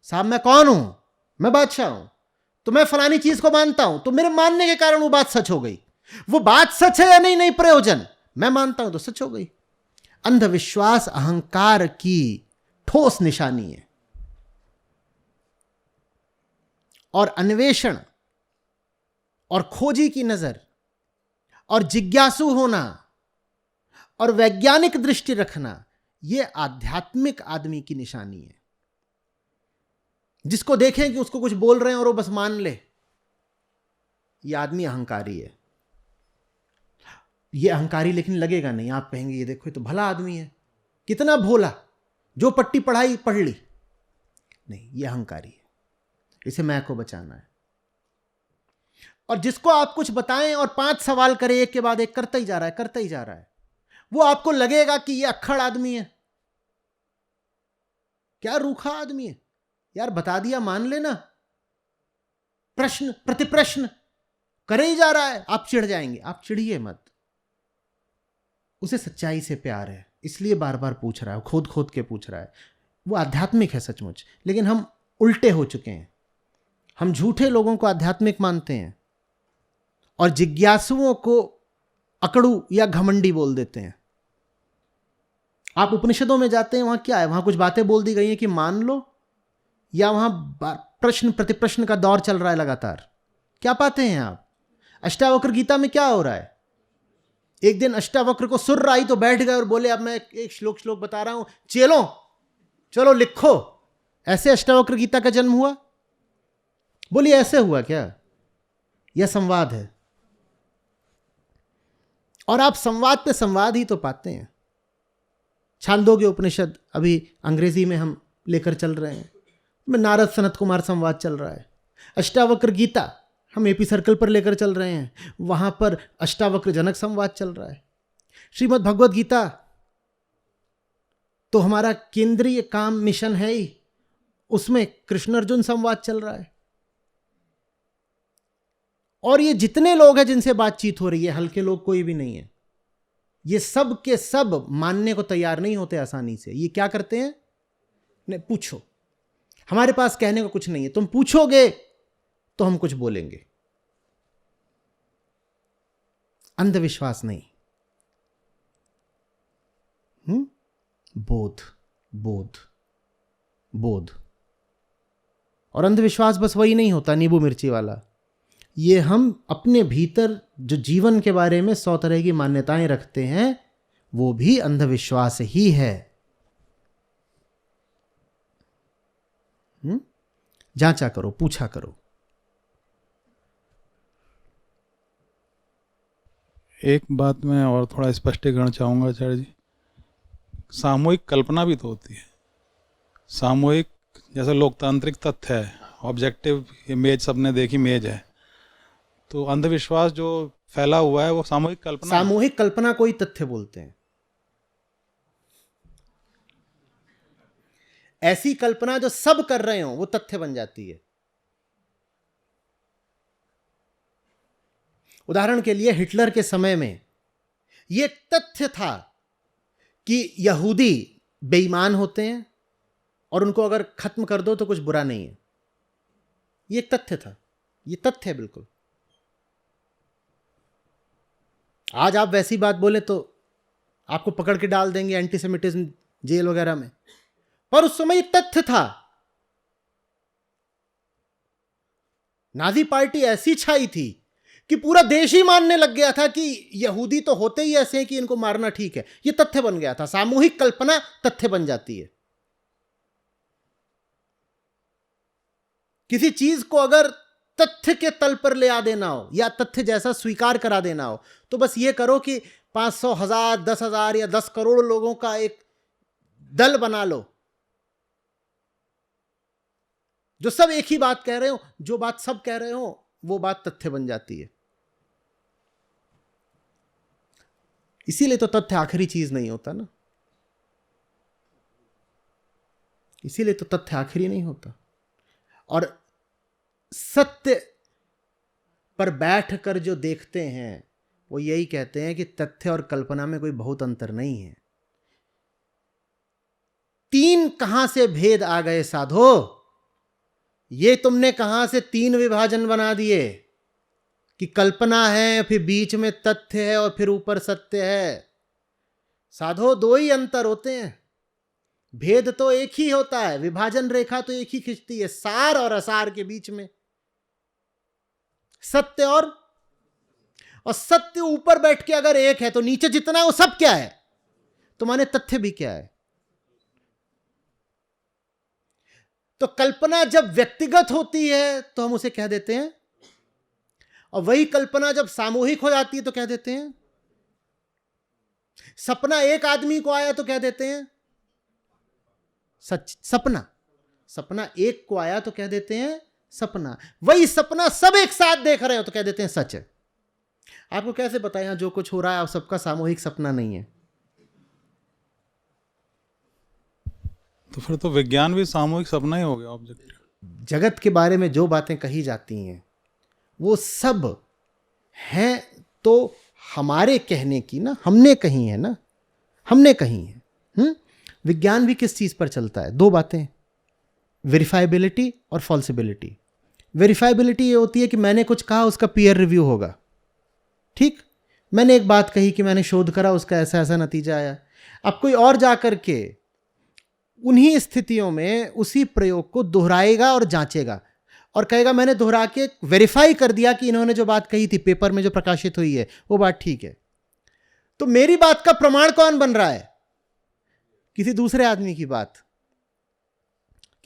साहब? मैं कौन हूं? मैं बादशाह हूं, तो मैं फलानी चीज को मानता हूं, तो मेरे मानने के कारण वो बात सच हो गई। वो बात सच है या नहीं, नहीं प्रयोजन, मैं मानता हूं तो सच हो गई। अंधविश्वास अहंकार की ठोस निशानी है। और अन्वेषण और खोजी की नजर और जिज्ञासु होना और वैज्ञानिक दृष्टि रखना, यह आध्यात्मिक आदमी की निशानी है। जिसको देखें कि उसको कुछ बोल रहे हैं और वो बस मान ले, यह आदमी अहंकारी है। यह अहंकारी लेकिन लगेगा नहीं। आप कहेंगे ये देखो ये तो भला आदमी है, कितना भोला, जो पट्टी पढ़ाई पढ़ ली। नहीं, यह अहंकारी है, इसे मैं को बचाना है। और जिसको आप कुछ बताएं और 5 सवाल करें एक के बाद एक, करता ही जा रहा है, करता ही जा रहा है, वो आपको लगेगा कि यह अक्खड़ आदमी है, क्या रूखा आदमी है। यार बता दिया, मान लेना। प्रश्न प्रतिप्रश्न करे ही जा रहा है, आप चिढ़ जाएंगे। आप चिढ़िए मत, उसे सच्चाई से प्यार है इसलिए बार बार पूछ रहा है, खोद खोद के पूछ रहा है। वो आध्यात्मिक है सचमुच, लेकिन हम उल्टे हो चुके हैं। हम झूठे लोगों को आध्यात्मिक मानते हैं और जिज्ञासुओं को अकड़ू या घमंडी बोल देते हैं। आप उपनिषदों में जाते हैं, वहां क्या है? वहां कुछ बातें बोल दी गई हैं कि मान लो, या वहां प्रश्न प्रतिप्रश्न का दौर चल रहा है लगातार? क्या पाते हैं आप? अष्टावक्र गीता में क्या हो रहा है? एक दिन अष्टावक्र को सुर आई तो बैठ गए और बोले अब मैं एक श्लोक बता रहा हूं, चलो लिखो। ऐसे अष्टावक्र गीता का जन्म हुआ? बोलिए ऐसे हुआ क्या? यह संवाद है। और आप संवाद पे संवाद ही तो पाते हैं। छांदोग्य उपनिषद अभी अंग्रेजी में हम लेकर चल रहे हैं, में नारद सनत कुमार संवाद चल रहा है। अष्टावक्र गीता हम एपी सर्कल पर लेकर चल रहे हैं, वहां पर अष्टावक्र जनक संवाद चल रहा है। श्रीमद् भगवद गीता तो हमारा केंद्रीय काम मिशन है ही, उसमें कृष्ण अर्जुन संवाद चल रहा है। और ये जितने लोग हैं जिनसे बातचीत हो रही है, हल्के लोग कोई भी नहीं है। ये सब के सब मानने को तैयार नहीं होते आसानी से। ये क्या करते हैं? नहीं, पूछो, हमारे पास कहने को कुछ नहीं है, तुम पूछोगे तो हम कुछ बोलेंगे। अंधविश्वास नहीं, बोध, बोध, बोध। और अंधविश्वास बस वही नहीं होता नींबू मिर्ची वाला, ये हम अपने भीतर जो जीवन के बारे में 100 तरह की मान्यताएं रखते हैं वो भी अंधविश्वास ही है। जांचा करो, पूछा करो। एक बात मैं और थोड़ा स्पष्टीकरण चाहूँगा आचार्य जी। सामूहिक कल्पना भी तो होती है। सामूहिक जैसे लोकतांत्रिक तथ्य है, ऑब्जेक्टिव इमेज सबने देखी इमेज है, तो अंधविश्वास जो फैला हुआ है वो सामूहिक कल्पना है। सामूहिक कल्पना को ही तथ्य बोलते हैं। ऐसी कल्पना जो सब कर रहे हो वो तथ्य बन जाती है। उदाहरण के लिए हिटलर के समय में यह तथ्य था कि यहूदी बेईमान होते हैं और उनको अगर खत्म कर दो तो कुछ बुरा नहीं है। यह एक तथ्य था, यह तथ्य है बिल्कुल। आज आप वैसी बात बोले तो आपको पकड़ के डाल देंगे एंटीसेमिटिज्म जेल वगैरह में, पर उस समय यह तथ्य था। नाजी पार्टी ऐसी छाई थी कि पूरा देश ही मानने लग गया था कि यहूदी तो होते ही ऐसे हैं कि इनको मारना ठीक है। यह तथ्य बन गया था। सामूहिक कल्पना तथ्य बन जाती है। किसी चीज को अगर तथ्य के तल पर ले आ देना हो या तथ्य जैसा स्वीकार करा देना हो तो बस ये करो कि 500, 1000, 10,000 या 10 करोड़ लोगों का एक दल बना लो जो सब एक ही बात कह रहे हो। जो बात सब कह रहे हो वो बात तथ्य बन जाती है। इसीलिए तो तथ्य आखिरी चीज नहीं होता ना, इसीलिए तो तथ्य आखिरी नहीं होता। और सत्य पर बैठकर जो देखते हैं वो यही कहते हैं कि तथ्य और कल्पना में कोई बहुत अंतर नहीं है। 3 कहां से भेद आ गए साधो? ये तुमने कहां से 3 विभाजन बना दिए कि कल्पना है, फिर बीच में तथ्य है और फिर ऊपर सत्य है। साधो 2 ही अंतर होते हैं, भेद तो एक ही होता है, विभाजन रेखा तो एक ही खिंचती है, सार और असार के बीच में सत्य और सत्य ऊपर बैठ के अगर एक है तो नीचे जितना है वो सब क्या है? तो माने तथ्य भी क्या है? तो कल्पना जब व्यक्तिगत होती है तो हम उसे कह देते हैं, और वही कल्पना जब सामूहिक हो जाती है तो कह देते हैं। सपना एक आदमी को आया तो कह देते हैं सच, सपना। सपना एक को आया तो कह देते हैं सपना। वही सपना सब एक साथ देख रहे हो तो कह देते हैं सच है। आपको कैसे पता यहां जो कुछ हो रहा है आप सबका सामूहिक सपना नहीं है? तो फिर तो विज्ञान भी सामूहिक सपना ही हो गया, ऑब्जेक्टिव। जगत के बारे में जो बातें कही जाती हैं वो सब हैं तो हमारे कहने की ना, हमने कही है ना, हमने कही है। विज्ञान भी किस चीज पर चलता है? 2 बातें, वेरिफाइबिलिटी और फॉल्सिबिलिटी। वेरिफाइबिलिटी ये होती है कि मैंने कुछ कहा, उसका पीयर रिव्यू होगा। ठीक, मैंने एक बात कही कि मैंने शोध करा, उसका ऐसा ऐसा नतीजा आया। अब कोई और जाकर के उन्हीं स्थितियों में उसी प्रयोग को दोहराएगा और जांचेगा और कहेगा मैंने दोहरा के वेरीफाई कर दिया कि इन्होंने जो बात कही थी पेपर में जो प्रकाशित हुई है वो बात ठीक है। तो मेरी बात का प्रमाण कौन बन रहा है? किसी दूसरे आदमी की बात,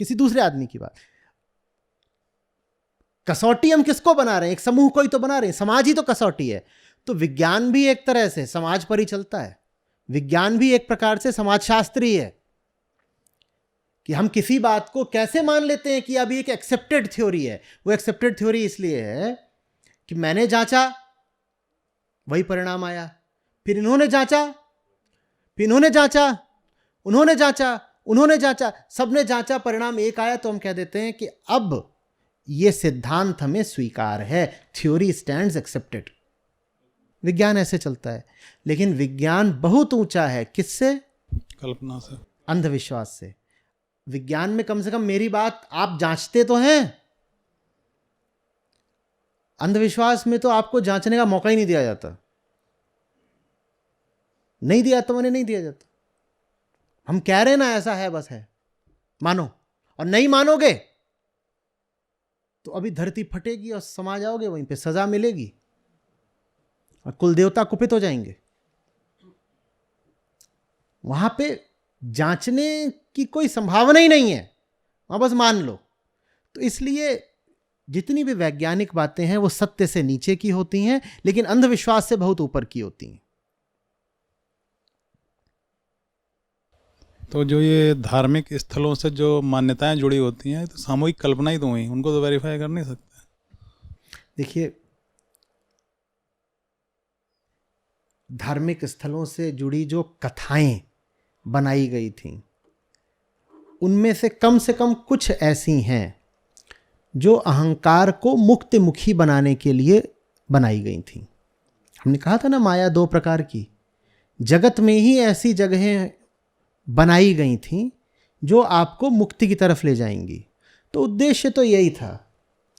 किसी दूसरे आदमी की बात। कसौटी हम किसको बना रहे हैं? एक समूह को ही तो बना रहे हैं, समाज ही तो कसौटी है। तो विज्ञान भी एक तरह से समाज पर ही चलता है। विज्ञान भी एक प्रकार से समाजशास्त्री है कि हम किसी बात को कैसे मान लेते हैं कि अभी एक एक्सेप्टेड थ्योरी है। वो एक्सेप्टेड थ्योरी इसलिए है कि मैंने जांचा, वही परिणाम आया, फिर इन्होंने जांचा, फिर इन्होंने जांचा, उन्होंने जांचा, उन्होंने जांचा, सबने जांचा, परिणाम एक आया, तो हम कह देते हैं कि अब यह सिद्धांत हमें स्वीकार है, थ्योरी स्टैंड्स एक्सेप्टेड। विज्ञान ऐसे चलता है। लेकिन विज्ञान बहुत ऊंचा है, किससे? कल्पना से, अंधविश्वास से। विज्ञान में कम से कम मेरी बात आप जांचते तो हैं। अंधविश्वास में तो आपको जांचने का मौका ही नहीं दिया जाता। नहीं दिया तो मैंने नहीं दिया जाता। हम कह रहे ना ऐसा है, बस है, मानो। और नहीं मानोगे तो अभी धरती फटेगी और समा जाओगे, वहीं पे सजा मिलेगी और कुल देवता कुपित हो जाएंगे। वहां पे जांचने की कोई संभावना ही नहीं है, वहां बस मान लो। तो इसलिए जितनी भी वैज्ञानिक बातें हैं वो सत्य से नीचे की होती हैं, लेकिन अंधविश्वास से बहुत ऊपर की होती हैं। तो जो ये धार्मिक स्थलों से जो मान्यताएं जुड़ी होती हैं, तो सामूहिक कल्पना ही तो हुई, उनको तो वेरीफाई कर नहीं सकते। देखिए, धार्मिक स्थलों से जुड़ी जो कथाएं बनाई गई थीं, उनमें से कम कुछ ऐसी हैं जो अहंकार को मुक्तिमुखी बनाने के लिए बनाई गई थीं। हमने कहा था ना, माया दो प्रकार की, जगत में ही ऐसी जगहें बनाई गई थीं जो आपको मुक्ति की तरफ ले जाएंगी। तो उद्देश्य तो यही था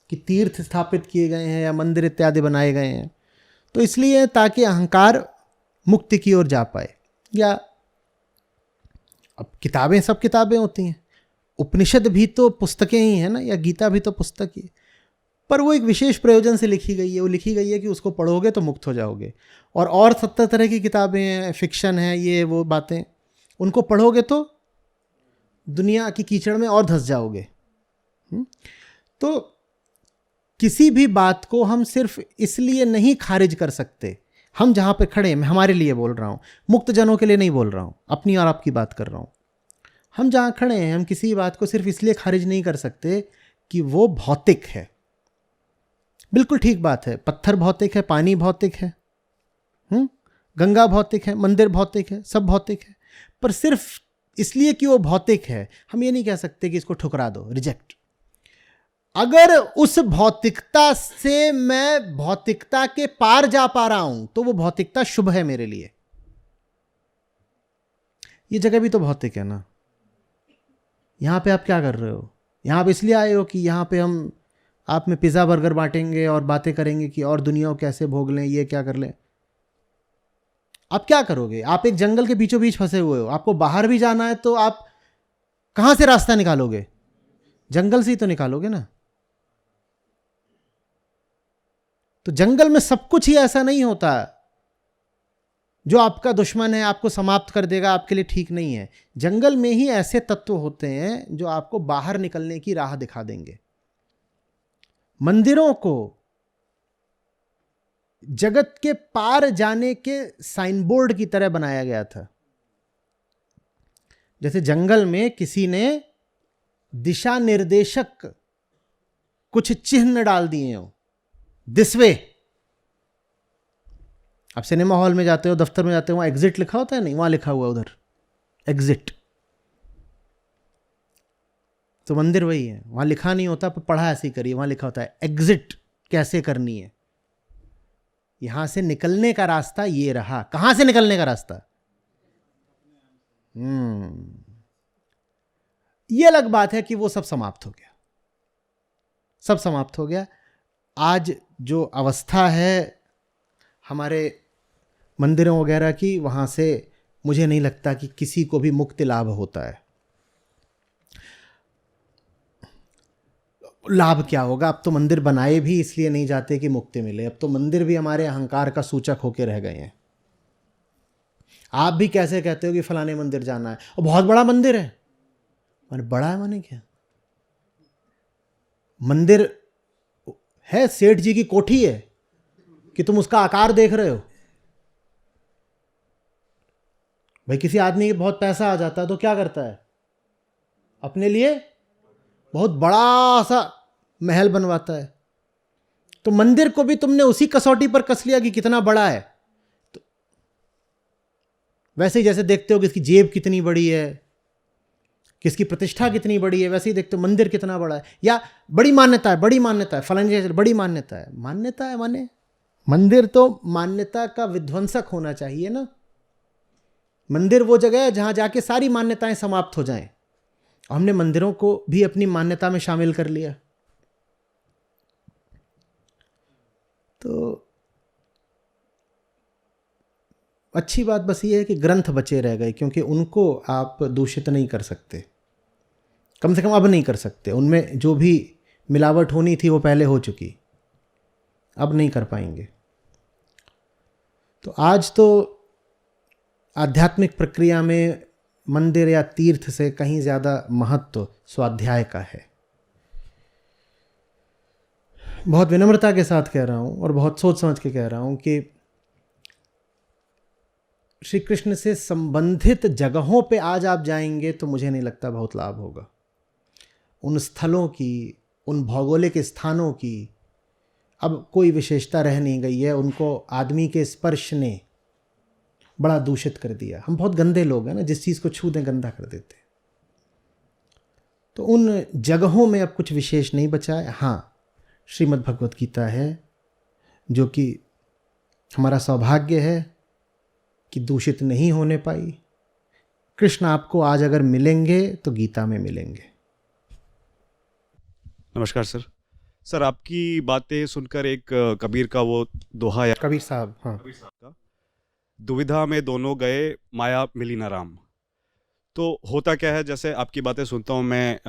कि तीर्थ स्थापित किए गए हैं या मंदिर इत्यादि बनाए गए हैं, तो इसलिए ताकि अहंकार मुक्ति की ओर जा पाए। या अब किताबें सब किताबें होती हैं, उपनिषद भी तो पुस्तकें ही हैं ना, या गीता भी तो पुस्तक ही है, पर वो एक विशेष प्रयोजन से लिखी गई है। वो लिखी गई है कि उसको पढ़ोगे तो मुक्त हो जाओगे। और 70 तरह की किताबें हैं, फिक्शन है, ये वो बातें, उनको पढ़ोगे तो दुनिया की कीचड़ में और धंस जाओगे। तो किसी भी बात को हम सिर्फ इसलिए नहीं खारिज कर सकते। हम जहाँ पे खड़े हैं, मैं हमारे लिए बोल रहा हूँ, मुक्त जनों के लिए नहीं बोल रहा हूँ, अपनी और आपकी बात कर रहा हूँ। हम जहाँ खड़े हैं, हम किसी बात को सिर्फ इसलिए खारिज नहीं कर सकते कि वो भौतिक है। बिल्कुल ठीक बात है, पत्थर भौतिक है, पानी भौतिक है, गंगा भौतिक है, मंदिर भौतिक है, सब भौतिक है। पर सिर्फ इसलिए कि वो भौतिक है, हम ये नहीं कह सकते कि इसको ठुकरा दो, रिजेक्ट। अगर उस भौतिकता से मैं भौतिकता के पार जा पा रहा हूं तो वो भौतिकता शुभ है मेरे लिए। ये जगह भी तो भौतिक है ना। यहां पे आप क्या कर रहे हो? यहां पे इसलिए आए हो कि यहां पे हम आप में पिज्जा बर्गर बांटेंगे और बातें करेंगे कि और दुनिया को कैसे भोग लें, ये क्या कर लें। आप क्या करोगे? आप एक जंगल के बीचों बीच फंसे हुए हो, आपको बाहर भी जाना है तो आप कहां से रास्ता निकालोगे? जंगल से ही तो निकालोगे ना। तो जंगल में सब कुछ ही ऐसा नहीं होता। जो आपका दुश्मन है, आपको समाप्त कर देगा, आपके लिए ठीक नहीं है। जंगल में ही ऐसे तत्व होते हैं जो आपको बाहर निकलने की राह दिखा देंगे। मंदिरों को जगत के पार जाने के साइन बोर्ड की तरह बनाया गया था। जैसे जंगल में किसी ने दिशा निर्देशक कुछ चिन्ह डाल दिए हो, दिस वे। आप सिनेमा हॉल में जाते हो, दफ्तर में जाते हो, वहां एग्जिट लिखा होता है, नहीं, वहां लिखा हुआ उधर एग्जिट। तो मंदिर वही है, वहां लिखा नहीं होता, पर पढ़ा ऐसे ही करिए, वहां लिखा होता है एग्जिट कैसे करनी है। यहां से निकलने का रास्ता ये रहा। कहां से निकलने का रास्ता? ये अलग बात है कि वो सब समाप्त हो गया, सब समाप्त हो गया। आज जो अवस्था है हमारे मंदिरों वगैरह की, वहां से मुझे नहीं लगता कि किसी को भी मुक्ति लाभ होता है। लाभ क्या होगा? अब तो मंदिर बनाए भी इसलिए नहीं जाते कि मुक्ति मिले। अब तो मंदिर भी हमारे अहंकार का सूचक होके रह गए हैं। आप भी कैसे कहते हो कि फलाने मंदिर जाना है, और बहुत बड़ा मंदिर है। माने बड़ा है माने क्या? मंदिर है, सेठ जी की कोठी है कि तुम उसका आकार देख रहे हो? भाई किसी आदमी के बहुत पैसा आ जाता है तो क्या करता है? अपने लिए बहुत बड़ा सा महल बनवाता है। तो मंदिर को भी तुमने उसी कसौटी पर कस लिया कि कितना बड़ा है। तो वैसे ही जैसे देखते हो कि इसकी जेब कितनी बड़ी है, किसकी प्रतिष्ठा कितनी बड़ी है, वैसे ही देखते हो मंदिर कितना बड़ा है। या बड़ी मान्यता है, बड़ी मान्यता है, फलानी बड़ी मान्यता है। मान्यता है माने मंदिर तो मान्यता का विध्वंसक होना चाहिए ना। मंदिर वो जगह है जहां जाके सारी मान्यताएं समाप्त हो जाएं। हमने मंदिरों को भी अपनी मान्यता में शामिल कर लिया। तो अच्छी बात बस ये है कि ग्रंथ बचे रह गए, क्योंकि उनको आप दूषित नहीं कर सकते, कम से कम अब नहीं कर सकते। उनमें जो भी मिलावट होनी थी वो पहले हो चुकी, अब नहीं कर पाएंगे। तो आज तो आध्यात्मिक प्रक्रिया में मंदिर या तीर्थ से कहीं ज़्यादा महत्व स्वाध्याय का है। बहुत विनम्रता के साथ कह रहा हूँ और बहुत सोच समझ के कह रहा हूँ कि श्री कृष्ण से संबंधित जगहों पे आज आप जाएंगे तो मुझे नहीं लगता बहुत लाभ होगा। उन स्थलों की, उन भौगोलिक स्थानों की अब कोई विशेषता रह नहीं गई है। उनको आदमी के स्पर्श ने बड़ा दूषित कर दिया। हम बहुत गंदे लोग हैं ना, जिस चीज़ को छू दें गंदा कर देते हैं। तो उन जगहों में अब कुछ विशेष नहीं बचा है। हाँ, श्रीमद् भगवत गीता है, जो कि हमारा सौभाग्य है कि दूषित नहीं होने पाई। कृष्ण आपको आज अगर मिलेंगे तो गीता में मिलेंगे। नमस्कार सर। सर, आपकी बातें सुनकर एक कबीर का वो दोहा याद, कबीर साहब, हाँ, कबीर साहब का, दुविधा में दोनों गए माया मिली ना राम। तो होता क्या है, जैसे आपकी बातें सुनता हूँ मैं,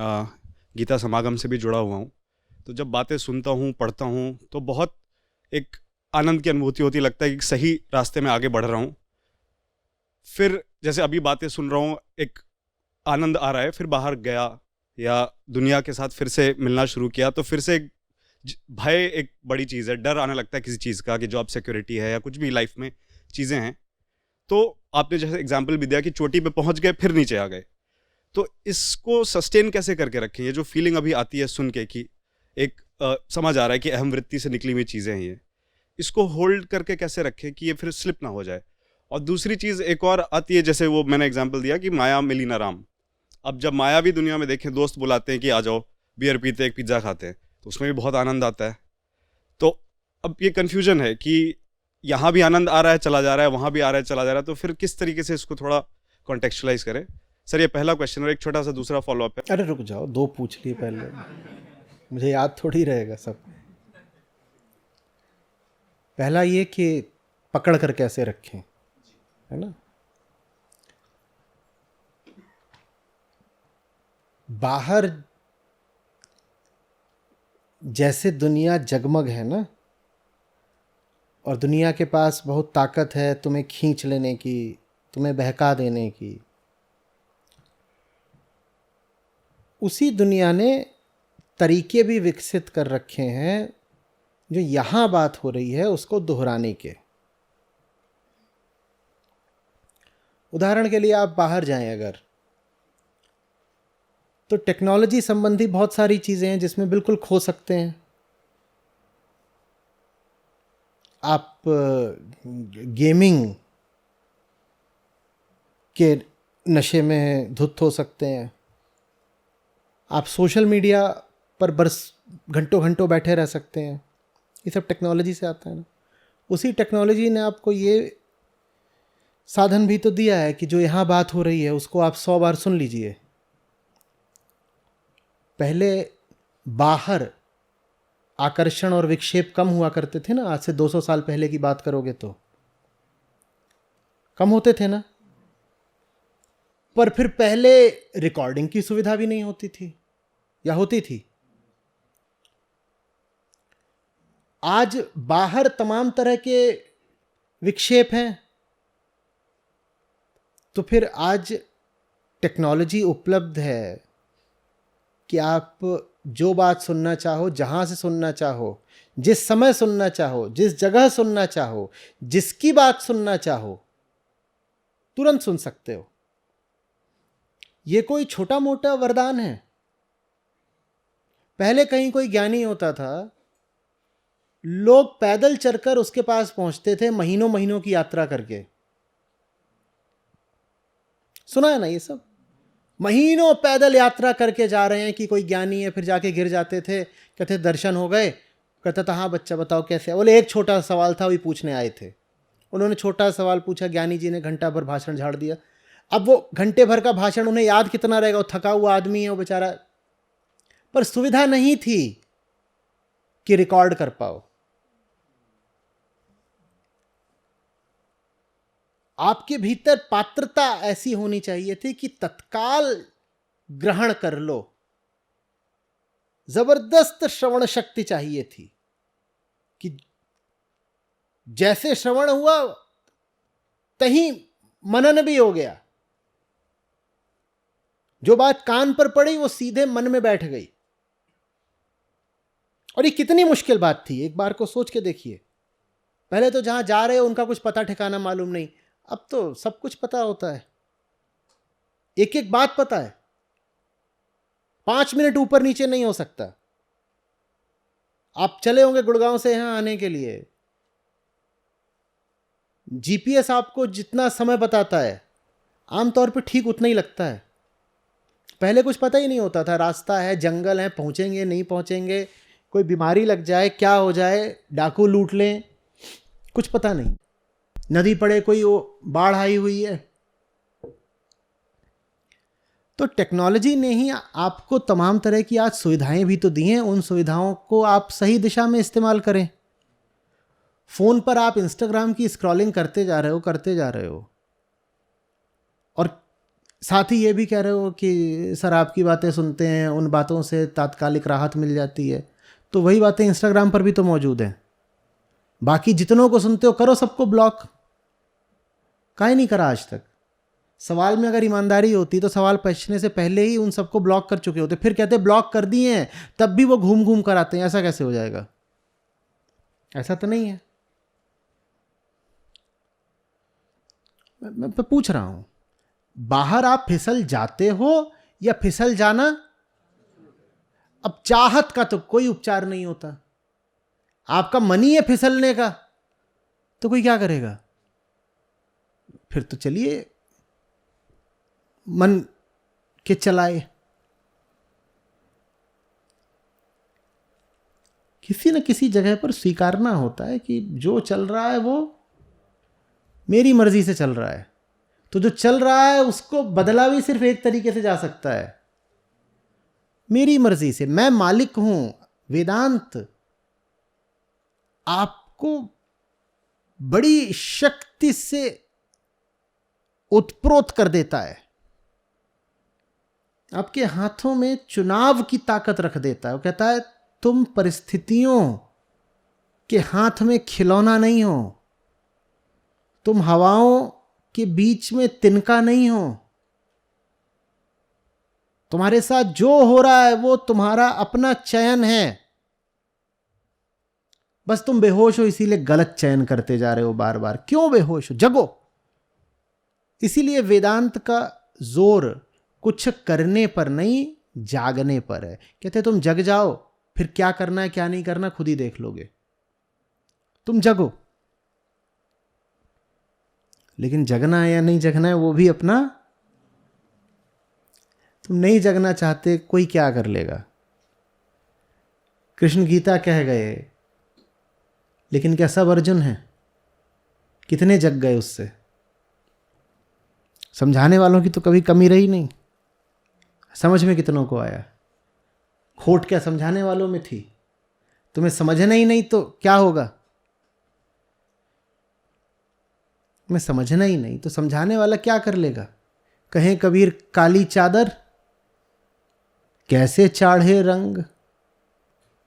गीता समागम से भी जुड़ा हुआ हूँ, तो जब बातें सुनता हूँ, पढ़ता हूँ, तो बहुत एक आनंद की अनुभूति होती, लगता है कि सही रास्ते में आगे बढ़ रहा हूँ। फिर जैसे अभी बातें सुन रहा हूँ, एक आनंद आ रहा है, फिर बाहर गया या दुनिया के साथ फिर से मिलना शुरू किया, तो फिर से भय एक बड़ी चीज़ है, डर आने लगता है किसी चीज़ का, कि जॉब सिक्योरिटी है या कुछ भी लाइफ में चीज़ें हैं। तो आपने जैसे एग्जाम्पल भी दिया कि चोटी पे पहुंच गए फिर नीचे आ गए, तो इसको सस्टेन कैसे करके रखें? ये जो फीलिंग अभी आती है सुन के कि एक समझ आ रहा है कि अहम वृत्ति से निकली हुई चीज़ें हैं, ये इसको होल्ड करके कैसे रखें कि ये फिर स्लिप ना हो जाए? और दूसरी चीज़ एक और आती है, जैसे वो मैंने एग्जाम्पल दिया कि माया मिली ना राम। अब जब मायावी दुनिया में देखें, दोस्त बुलाते हैं कि आ जाओ, बियर पीते, एक पिज्ज़ा खाते हैं, तो उसमें भी बहुत आनंद आता है। तो अब ये कन्फ्यूजन है कि यहाँ भी आनंद आ रहा है, चला जा रहा है, वहाँ भी आ रहा है, चला जा रहा है, तो फिर किस तरीके से इसको थोड़ा कॉन्टेक्चुअलाइज करें? सर, ये पहला क्वेश्चन, और एक छोटा सा दूसरा फॉलोअप है। अरे रुक जाओ, दो पूछ लिए पहले, मुझे याद थोड़ी रहेगा सब। पहला ये कि पकड़ कर कैसे रखें, है ना। बाहर जैसे दुनिया जगमग है ना, और दुनिया के पास बहुत ताकत है तुम्हें खींच लेने की, तुम्हें बहका देने की, उसी दुनिया ने तरीके भी विकसित कर रखे हैं जो यहाँ बात हो रही है उसको दोहराने के। उदाहरण के लिए आप बाहर जाएं अगर, तो टेक्नोलॉजी संबंधी बहुत सारी चीज़ें हैं जिसमें बिल्कुल खो सकते हैं। आप गेमिंग के नशे में धुत हो सकते हैं। आप सोशल मीडिया पर बरस घंटों घंटों बैठे रह सकते हैं। ये सब टेक्नोलॉजी से आता है ना। उसी टेक्नोलॉजी ने आपको ये साधन भी तो दिया है कि जो यहाँ बात हो रही है उसको आप 100 बार सुन लीजिए। पहले बाहर आकर्षण और विक्षेप कम हुआ करते थे ना, आज से 200 साल पहले की बात करोगे तो कम होते थे ना। पर फिर पहले रिकॉर्डिंग की सुविधा भी नहीं होती थी, या होती थी? आज बाहर तमाम तरह के विक्षेप हैं, तो फिर आज टेक्नोलॉजी उपलब्ध है कि आप जो बात सुनना चाहो, जहां से सुनना चाहो, जिस समय सुनना चाहो, जिस जगह सुनना चाहो, जिसकी बात सुनना चाहो, तुरंत सुन सकते हो। ये कोई छोटा मोटा वरदान है? पहले कहीं कोई ज्ञानी होता था, लोग पैदल चलकर उसके पास पहुंचते थे, महीनों महीनों की यात्रा करके। सुना है ना ये सब? महीनों पैदल यात्रा करके जा रहे हैं कि कोई ज्ञानी है, फिर जाके गिर जाते थे, कहते दर्शन हो गए, कहता था हाँ बच्चा बताओ कैसे। बोले एक छोटा सवाल था, वही पूछने आए थे। उन्होंने छोटा सवाल पूछा, ज्ञानी जी ने घंटा भर भाषण झाड़ दिया। अब वो घंटे भर का भाषण उन्हें याद कितना रहेगा, वो थका हुआ आदमी है वो बेचारा। पर सुविधा नहीं थी कि रिकॉर्ड कर पाओ। आपके भीतर पात्रता ऐसी होनी चाहिए थी कि तत्काल ग्रहण कर लो, जबरदस्त श्रवण शक्ति चाहिए थी कि जैसे श्रवण हुआ तहीं मनन भी हो गया, जो बात कान पर पड़ी वो सीधे मन में बैठ गई। और ये कितनी मुश्किल बात थी, एक बार को सोच के देखिए। पहले तो जहां जा रहे हो उनका कुछ पता ठिकाना मालूम नहीं, अब तो सब कुछ पता होता है, एक एक बात पता है, 5 मिनट ऊपर नीचे नहीं हो सकता। आप चले होंगे गुड़गांव से यहां आने के लिए, जीपीएस आपको जितना समय बताता है आमतौर पर ठीक उतना ही लगता है। पहले कुछ पता ही नहीं होता था, रास्ता है, जंगल है, पहुंचेंगे नहीं पहुंचेंगे, कोई बीमारी लग जाए, क्या हो जाए, डाकू लूट लें, कुछ पता नहीं, नदी पड़े, कोई वो बाढ़ आई हुई है। तो टेक्नोलॉजी ने ही आपको तमाम तरह की आज सुविधाएं भी तो दी हैं, उन सुविधाओं को आप सही दिशा में इस्तेमाल करें। फोन पर आप इंस्टाग्राम की स्क्रॉलिंग करते जा रहे हो और साथ ही ये भी कह रहे हो कि सर आपकी बातें सुनते हैं, उन बातों से तात्कालिक राहत मिल जाती है। तो वही बातें इंस्टाग्राम पर भी तो मौजूद हैं। बाकी जितनों को सुनते हो करो सबको ब्लॉक, काहे नहीं करा आज तक? सवाल में अगर ईमानदारी होती तो सवाल पूछने से पहले ही उन सबको ब्लॉक कर चुके होते। फिर कहते ब्लॉक कर दिए हैं, तब भी वो घूम घूम कर आते हैं। ऐसा कैसे हो जाएगा? ऐसा तो नहीं है। मैं पूछ रहा हूं, बाहर आप फिसल जाते हो या फिसल जाना? अब चाहत का तो कोई उपचार नहीं होता, आपका मन ही है फिसलने का, तो कोई क्या करेगा? फिर तो चलिए मन के चलाए। किसी न किसी जगह पर स्वीकारना होता है कि जो चल रहा है वो मेरी मर्जी से चल रहा है। तो जो चल रहा है उसको बदला भी सिर्फ एक तरीके से जा सकता है, मेरी मर्जी से, मैं मालिक हूं। वेदांत आपको बड़ी शक्ति से उत्प्रोत कर देता है, आपके हाथों में चुनाव की ताकत रख देता है। वो कहता है तुम परिस्थितियों के हाथ में खिलौना नहीं हो, तुम हवाओं के बीच में तिनका नहीं हो, तुम्हारे साथ जो हो रहा है वो तुम्हारा अपना चयन है। बस तुम बेहोश हो, इसीलिए गलत चयन करते जा रहे हो बार बार। क्यों बेहोश हो? जगो। इसीलिए वेदांत का जोर कुछ करने पर नहीं, जागने पर है। कहते तुम जग जाओ, फिर क्या करना है क्या नहीं करना खुद ही देख लोगे। तुम जगो, लेकिन जगना है या नहीं जगना है वो भी अपना। तुम नहीं जगना चाहते, कोई क्या कर लेगा? कृष्ण गीता कह गए, लेकिन क्या सब अर्जुन हैं? कितने जग गए उससे? समझाने वालों की तो कभी कमी रही नहीं। समझ में कितनों को आया? खोट क्या समझाने वालों में थी? तुम्हें समझना ही नहीं तो क्या होगा? मैं समझना ही नहीं तो समझाने वाला क्या कर लेगा? कहें कबीर काली चादर कैसे चाढ़े रंग,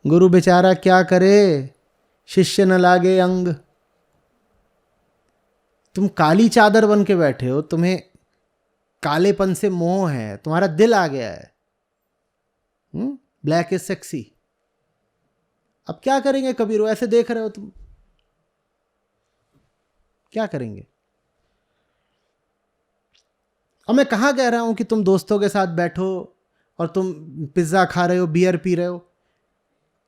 गुरु बेचारा क्या करे शिष्य न लागे अंग। तुम काली चादर बन के बैठे हो, तुम्हें कालेपन से मोह है, तुम्हारा दिल आ गया है। Black is sexy. अब क्या करेंगे कबीर? ऐसे देख रहे हो तुम, क्या करेंगे? और मैं कहां कह रहा हूं कि तुम दोस्तों के साथ बैठो और तुम पिज्जा खा रहे हो, बियर पी रहे हो।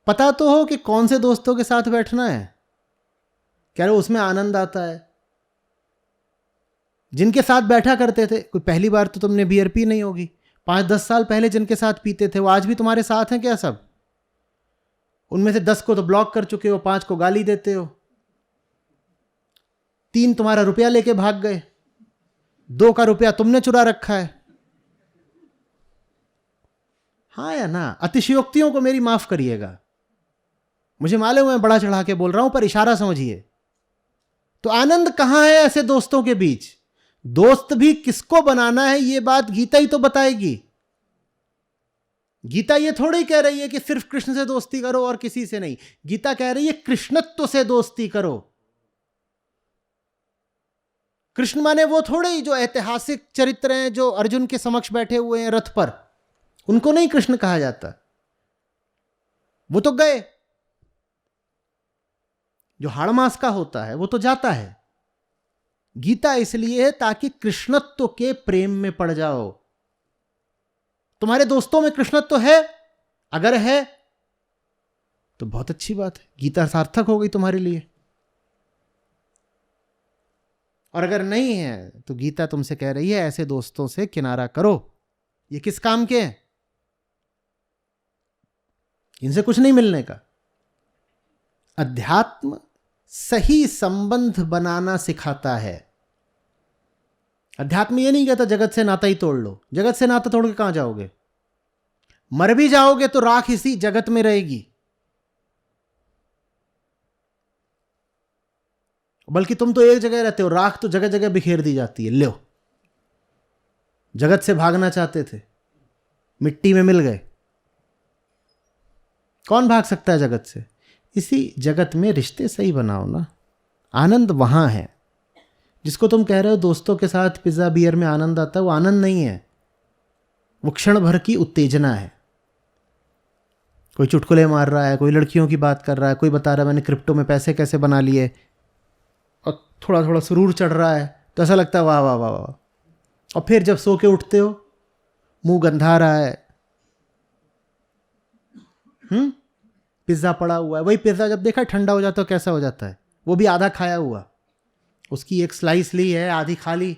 पता तो हो कि कौन से दोस्तों के साथ बैठना है। कह रहे हो उसमें आनंद आता है। जिनके साथ बैठा करते थे, कोई पहली बार तो तुमने बियर पी नहीं होगी, 5-10 साल पहले जिनके साथ पीते थे वो आज भी तुम्हारे साथ हैं क्या? सब उनमें से 10 को तो ब्लॉक कर चुके हो, 5 को गाली देते हो, 3 तुम्हारा रुपया लेके भाग गए, 2 का रुपया तुमने चुरा रखा है। हाँ या ना? अतिशयोक्तियों को मेरी माफ करिएगा, मुझे मालूम है बड़ा चढ़ा के बोल रहा हूं, पर इशारा समझिए। तो आनंद कहां है ऐसे दोस्तों के बीच? दोस्त भी किसको बनाना है ये बात गीता ही तो बताएगी। गीता ये थोड़ी कह रही है कि सिर्फ कृष्ण से दोस्ती करो और किसी से नहीं। गीता कह रही है कृष्णत्व से दोस्ती करो। कृष्ण माने वो थोड़े ही जो ऐतिहासिक चरित्र हैं, जो अर्जुन के समक्ष बैठे हुए हैं रथ पर, उनको नहीं कृष्ण कहा जाता। वो तो गए। जो हाड़ मास का होता है वो तो जाता है। गीता इसलिए है ताकि कृष्णत्व के प्रेम में पड़ जाओ। तुम्हारे दोस्तों में कृष्णत्व है? अगर है तो बहुत अच्छी बात है, गीता सार्थक हो गई तुम्हारे लिए। और अगर नहीं है तो गीता तुमसे कह रही है ऐसे दोस्तों से किनारा करो। ये किस काम के हैं? इनसे कुछ नहीं मिलने का। अध्यात्म सही संबंध बनाना सिखाता है। अध्यात्म ये नहीं कहता जगत से नाता ही तोड़ लो। जगत से नाता तोड़ के कहां जाओगे? मर भी जाओगे तो राख इसी जगत में रहेगी। बल्कि तुम तो एक जगह रहते हो, राख तो जगह जगह बिखेर दी जाती है। लो, जगत से भागना चाहते थे, मिट्टी में मिल गए। कौन भाग सकता है जगत से? इसी जगत में रिश्ते सही बनाओ ना। आनंद वहां है। जिसको तुम कह रहे हो दोस्तों के साथ पिज्जा बियर में आनंद आता है, वो आनंद नहीं है, वो क्षण भर की उत्तेजना है। कोई चुटकुले मार रहा है, कोई लड़कियों की बात कर रहा है, कोई बता रहा है मैंने क्रिप्टो में पैसे कैसे बना लिए, और थोड़ा थोड़ा सुरूर चढ़ रहा है, तो ऐसा लगता है वाह वाह वाह वाह। और फिर जब सो के उठते हो, मुंह गंधा रहा है, पिज्ज़ा पड़ा हुआ है। वही पिज्ज़ा जब देखा ठंडा हो जाता है कैसा हो जाता है? वो भी आधा खाया हुआ। उसकी एक स्लाइस ली है, आधी खा ली,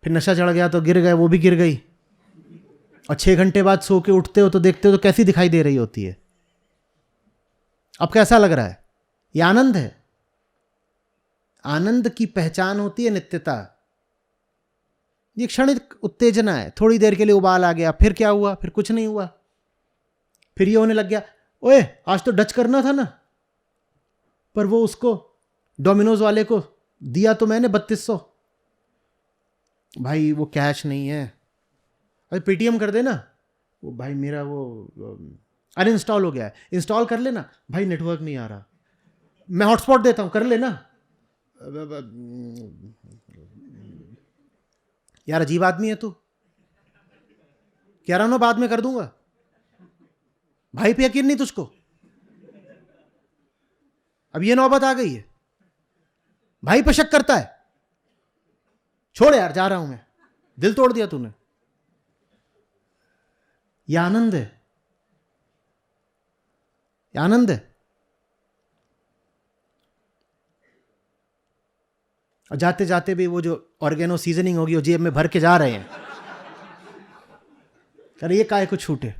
फिर नशा चढ़ गया तो गिर गए, वो भी गिर गई। और 6 घंटे बाद सो के उठते हो तो देखते हो तो कैसी दिखाई दे रही होती है। अब कैसा लग रहा है? ये आनंद है। आनंद की पहचान होती है नित्यता। ये क्षणिक उत्तेजना है, थोड़ी देर के लिए उबाल आ गया, फिर क्या हुआ? फिर कुछ नहीं हुआ। फिर ये होने लग गया, ओए आज तो डच करना था ना, पर वो उसको डोमिनोज वाले को दिया तो मैंने 3200। भाई वो कैश नहीं है, अरे पेटीएम कर देना। वो भाई मेरा वो अनइंस्टॉल हो गया है, इंस्टॉल कर लेना। भाई नेटवर्क नहीं आ रहा, मैं हॉटस्पॉट देता हूं, कर लेना। यार अजीब आदमी है तू। कह रहा हूं बाद में कर दूंगा। भाई पे यकीन नहीं तुझको? अब ये नौबत आ गई है, भाई पे शक करता है। छोड़ यार, जा रहा हूं मैं, दिल तोड़ दिया तूने। ये आनंद है, ये आनंद है। और जाते जाते भी वो जो ऑर्गेनो सीजनिंग होगी वो जेब में भर के जा रहे हैं। अरे ये काहे को छूटे।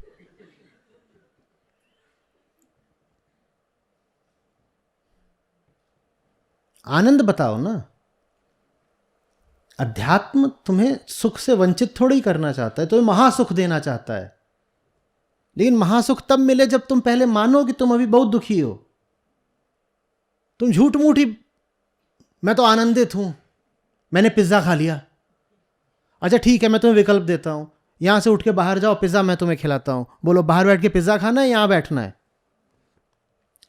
आनंद बताओ ना। अध्यात्म तुम्हें सुख से वंचित थोड़ी करना चाहता है, तुम्हें महासुख देना चाहता है। लेकिन महासुख तब मिले जब तुम पहले मानो कि तुम अभी बहुत दुखी हो। तुम झूठ मूठ ही, मैं तो आनंदित हूं, मैंने पिज्जा खा लिया। अच्छा ठीक है, मैं तुम्हें विकल्प देता हूं, यहां से उठ के बाहर जाओ, पिज्जा मैं तुम्हें खिलाता हूं। बोलो बाहर बैठ के पिज्जा खाना है, यहां बैठना है?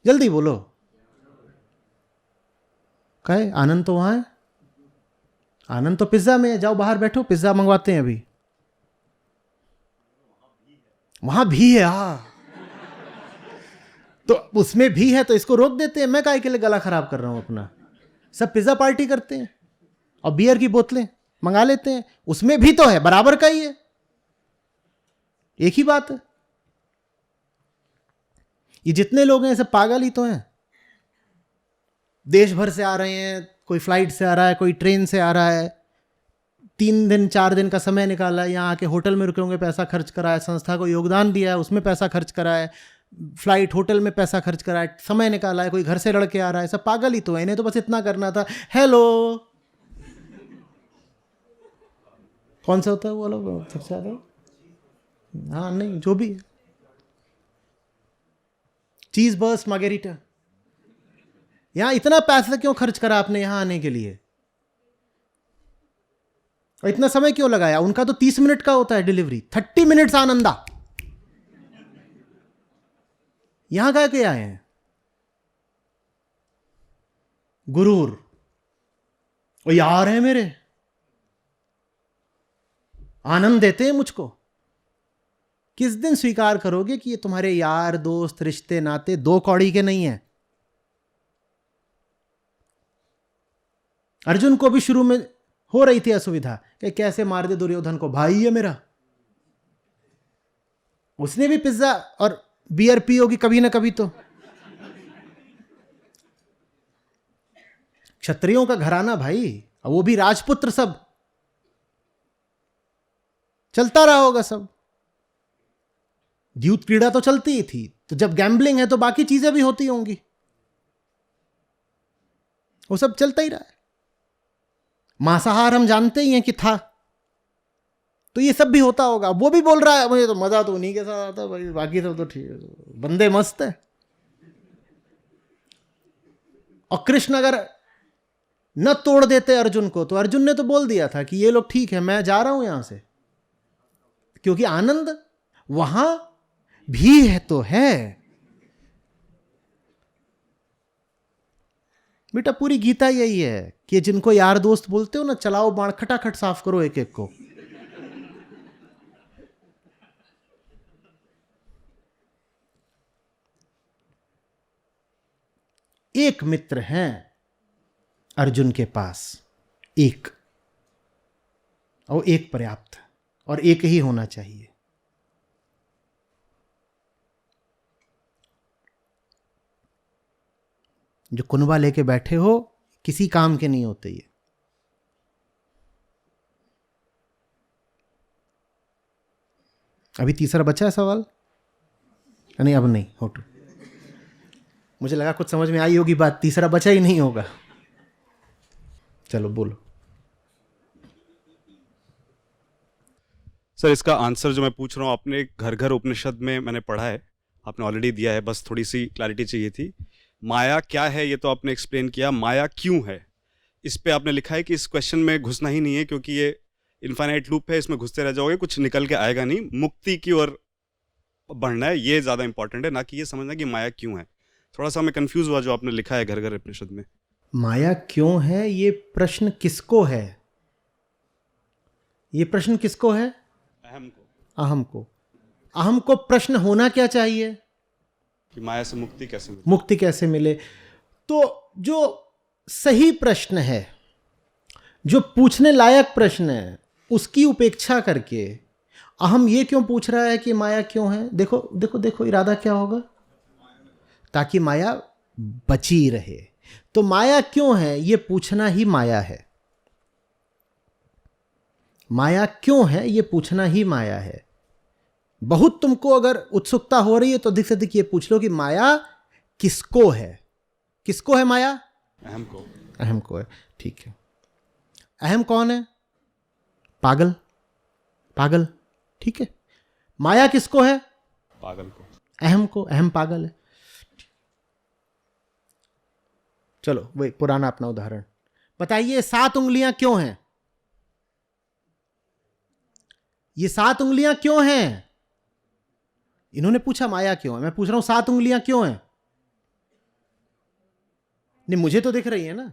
जल्दी बोलो। कहे आनंद तो वहां है, आनंद तो पिज्जा में है। जाओ बाहर बैठो, पिज्जा मंगवाते हैं अभी। वहां भी है, हाँ तो उसमें भी है, तो इसको रोक देते हैं। मैं काहे के लिए गला खराब कर रहा हूं अपना? सब पिज्जा पार्टी करते हैं और बियर की बोतलें मंगा लेते हैं, उसमें भी तो है, बराबर का ही है, एक ही बात है। ये जितने लोग हैं सब पागल ही तो हैं। देश भर से आ रहे हैं, कोई फ्लाइट से आ रहा है, कोई ट्रेन से आ रहा है, 3 दिन 4 दिन का समय निकाला है, यहाँ आके होटल में रुके होंगे, पैसा खर्च करा है, संस्था को योगदान दिया है, उसमें पैसा खर्च करा है, फ्लाइट होटल में पैसा खर्च करा है, समय निकाला है, कोई घर से लड़के आ रहा है, सब पागल ही तो है। इन्हें तो बस इतना करना था, हेलो। कौन सा होता है वो लोग सबसे ज्यादा? हाँ नहीं, जो भी चीज बर्स्ट मार्गेरिटा, यहां इतना पैसा क्यों खर्च करा आपने यहां आने के लिए, और इतना समय क्यों लगाया? उनका तो 30 मिनट का होता है डिलीवरी, 30 मिनट्स आनंदा। यहां क्या के आए हैं? गुरूर, वो यार है मेरे, आनंद देते हैं मुझको। किस दिन स्वीकार करोगे कि ये तुम्हारे यार दोस्त रिश्ते नाते 2 कौड़ी के नहीं है? अर्जुन को भी शुरू में हो रही थी असुविधा कि कैसे मार दे दुर्योधन को, भाई है मेरा। उसने भी पिज्जा और बियर पी होगी कभी ना कभी तो। क्षत्रियों का घराना भाई, वो भी राजपुत्र, सब चलता रहा होगा सब। द्यूत क्रीड़ा तो चलती ही थी, तो जब गैम्बलिंग है तो बाकी चीजें भी होती होंगी, वो सब चलता ही रहा है। मांसाहार हम जानते ही हैं कि था, तो ये सब भी होता होगा। वो भी बोल रहा है मुझे तो मजा तो उन्हीं के साथ आता भाई, बाकी सब तो ठीक है, बंदे मस्त है। और कृष्ण अगर न तोड़ देते अर्जुन को, तो अर्जुन ने तो बोल दिया था कि ये लोग ठीक है, मैं जा रहा हूं यहां से, क्योंकि आनंद वहां भी है तो है। बेटा पूरी गीता यही है कि जिनको यार दोस्त बोलते हो ना, चलाओ बाण, खटाखट साफ करो एक एक को। एक मित्र है अर्जुन के पास, एक, और एक पर्याप्त, और एक ही होना चाहिए। जो कुनबा लेके बैठे हो, किसी काम के नहीं होते ये। अभी तीसरा बचा है सवाल? नहीं अब नहीं, होटू। मुझे लगा कुछ समझ में आई होगी बात, तीसरा बचा ही नहीं होगा। चलो बोलो। सर इसका आंसर जो मैं पूछ रहा हूँ, आपने घर घर उपनिषद में मैंने पढ़ा है, आपने ऑलरेडी दिया है, बस थोड़ी सी क्लैरिटी चाहिए थी। माया क्या है ये तो आपने एक्सप्लेन किया, माया क्यों है इस पे आपने लिखा है कि इस क्वेश्चन में घुसना ही नहीं है, क्योंकि ये इनफाइनाइट लूप है, इसमें घुसते रह जाओगे, कुछ निकल के आएगा नहीं, मुक्ति की ओर बढ़ना है, ये ज़्यादा इंपॉर्टेंट है, ना कि ये समझना कि माया क्यों है। थोड़ा सा मैं कंफ्यूज हुआ जो आपने लिखा है घर घर उपनिषद में। माया क्यों है, ये प्रश्न किसको है? ये प्रश्न किसको है? अहम को। अहम को। अहम को प्रश्न होना क्या चाहिए? कि माया से मुक्ति कैसे मिले? मुक्ति कैसे मिले? तो जो सही प्रश्न है, जो पूछने लायक प्रश्न है, उसकी उपेक्षा करके अहम ये क्यों पूछ रहा है कि माया क्यों है? देखो देखो देखो, इरादा क्या होगा? ताकि माया बची रहे। तो माया क्यों है ये पूछना ही माया है। माया क्यों है ये पूछना ही माया है। बहुत तुमको अगर उत्सुकता हो रही है तो अधिक से अधिक ये पूछ लो कि माया किसको है? किसको है माया? अहम को। अहम को है, ठीक है। अहम कौन है? पागल। पागल, ठीक है। माया किसको है? पागल को। अहम को। अहम पागल है। चलो वही पुराना अपना उदाहरण बताइए, 7 उंगलियां क्यों हैं? ये 7 उंगलियां क्यों हैं? इन्होंने पूछा माया क्यों है, मैं पूछ रहा हूं 7 उंगलियां क्यों हैं? नहीं, मुझे तो दिख रही है ना,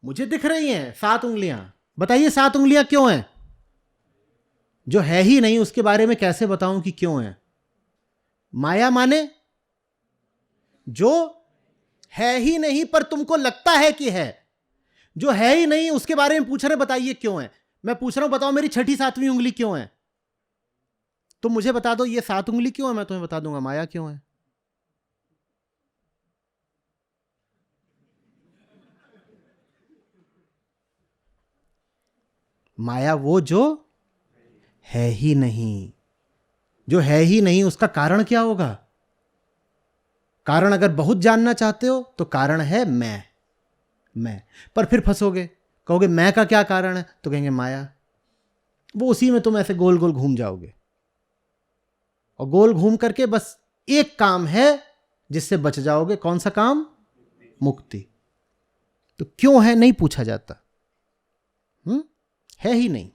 मुझे दिख रही हैं 7 उंगलियां। बताइए 7 उंगलियां क्यों हैं? जो है ही नहीं उसके बारे में कैसे बताऊं कि क्यों है? माया माने जो है ही नहीं पर तुमको लगता है कि है। जो है ही नहीं उसके बारे में पूछ रहे, बताइए क्यों है। मैं पूछ रहा हूं बताओ मेरी 6ठी 7वीं उंगली क्यों है? तुम मुझे बता दो ये 7 उंगली क्यों है, मैं तुम्हें बता दूंगा माया क्यों है। माया वो जो है ही नहीं। जो है ही नहीं उसका कारण क्या होगा? कारण अगर बहुत जानना चाहते हो तो कारण है मैं। पर फिर फंसोगे, कहोगे मैं का क्या कारण है, तो कहेंगे माया। वो उसी में तुम ऐसे गोल गोल घूम जाओगे, और गोल घूम करके बस एक काम है जिससे बच जाओगे। कौन सा काम? मुक्ति। तो क्यों है नहीं पूछा जाता, है ही नहीं।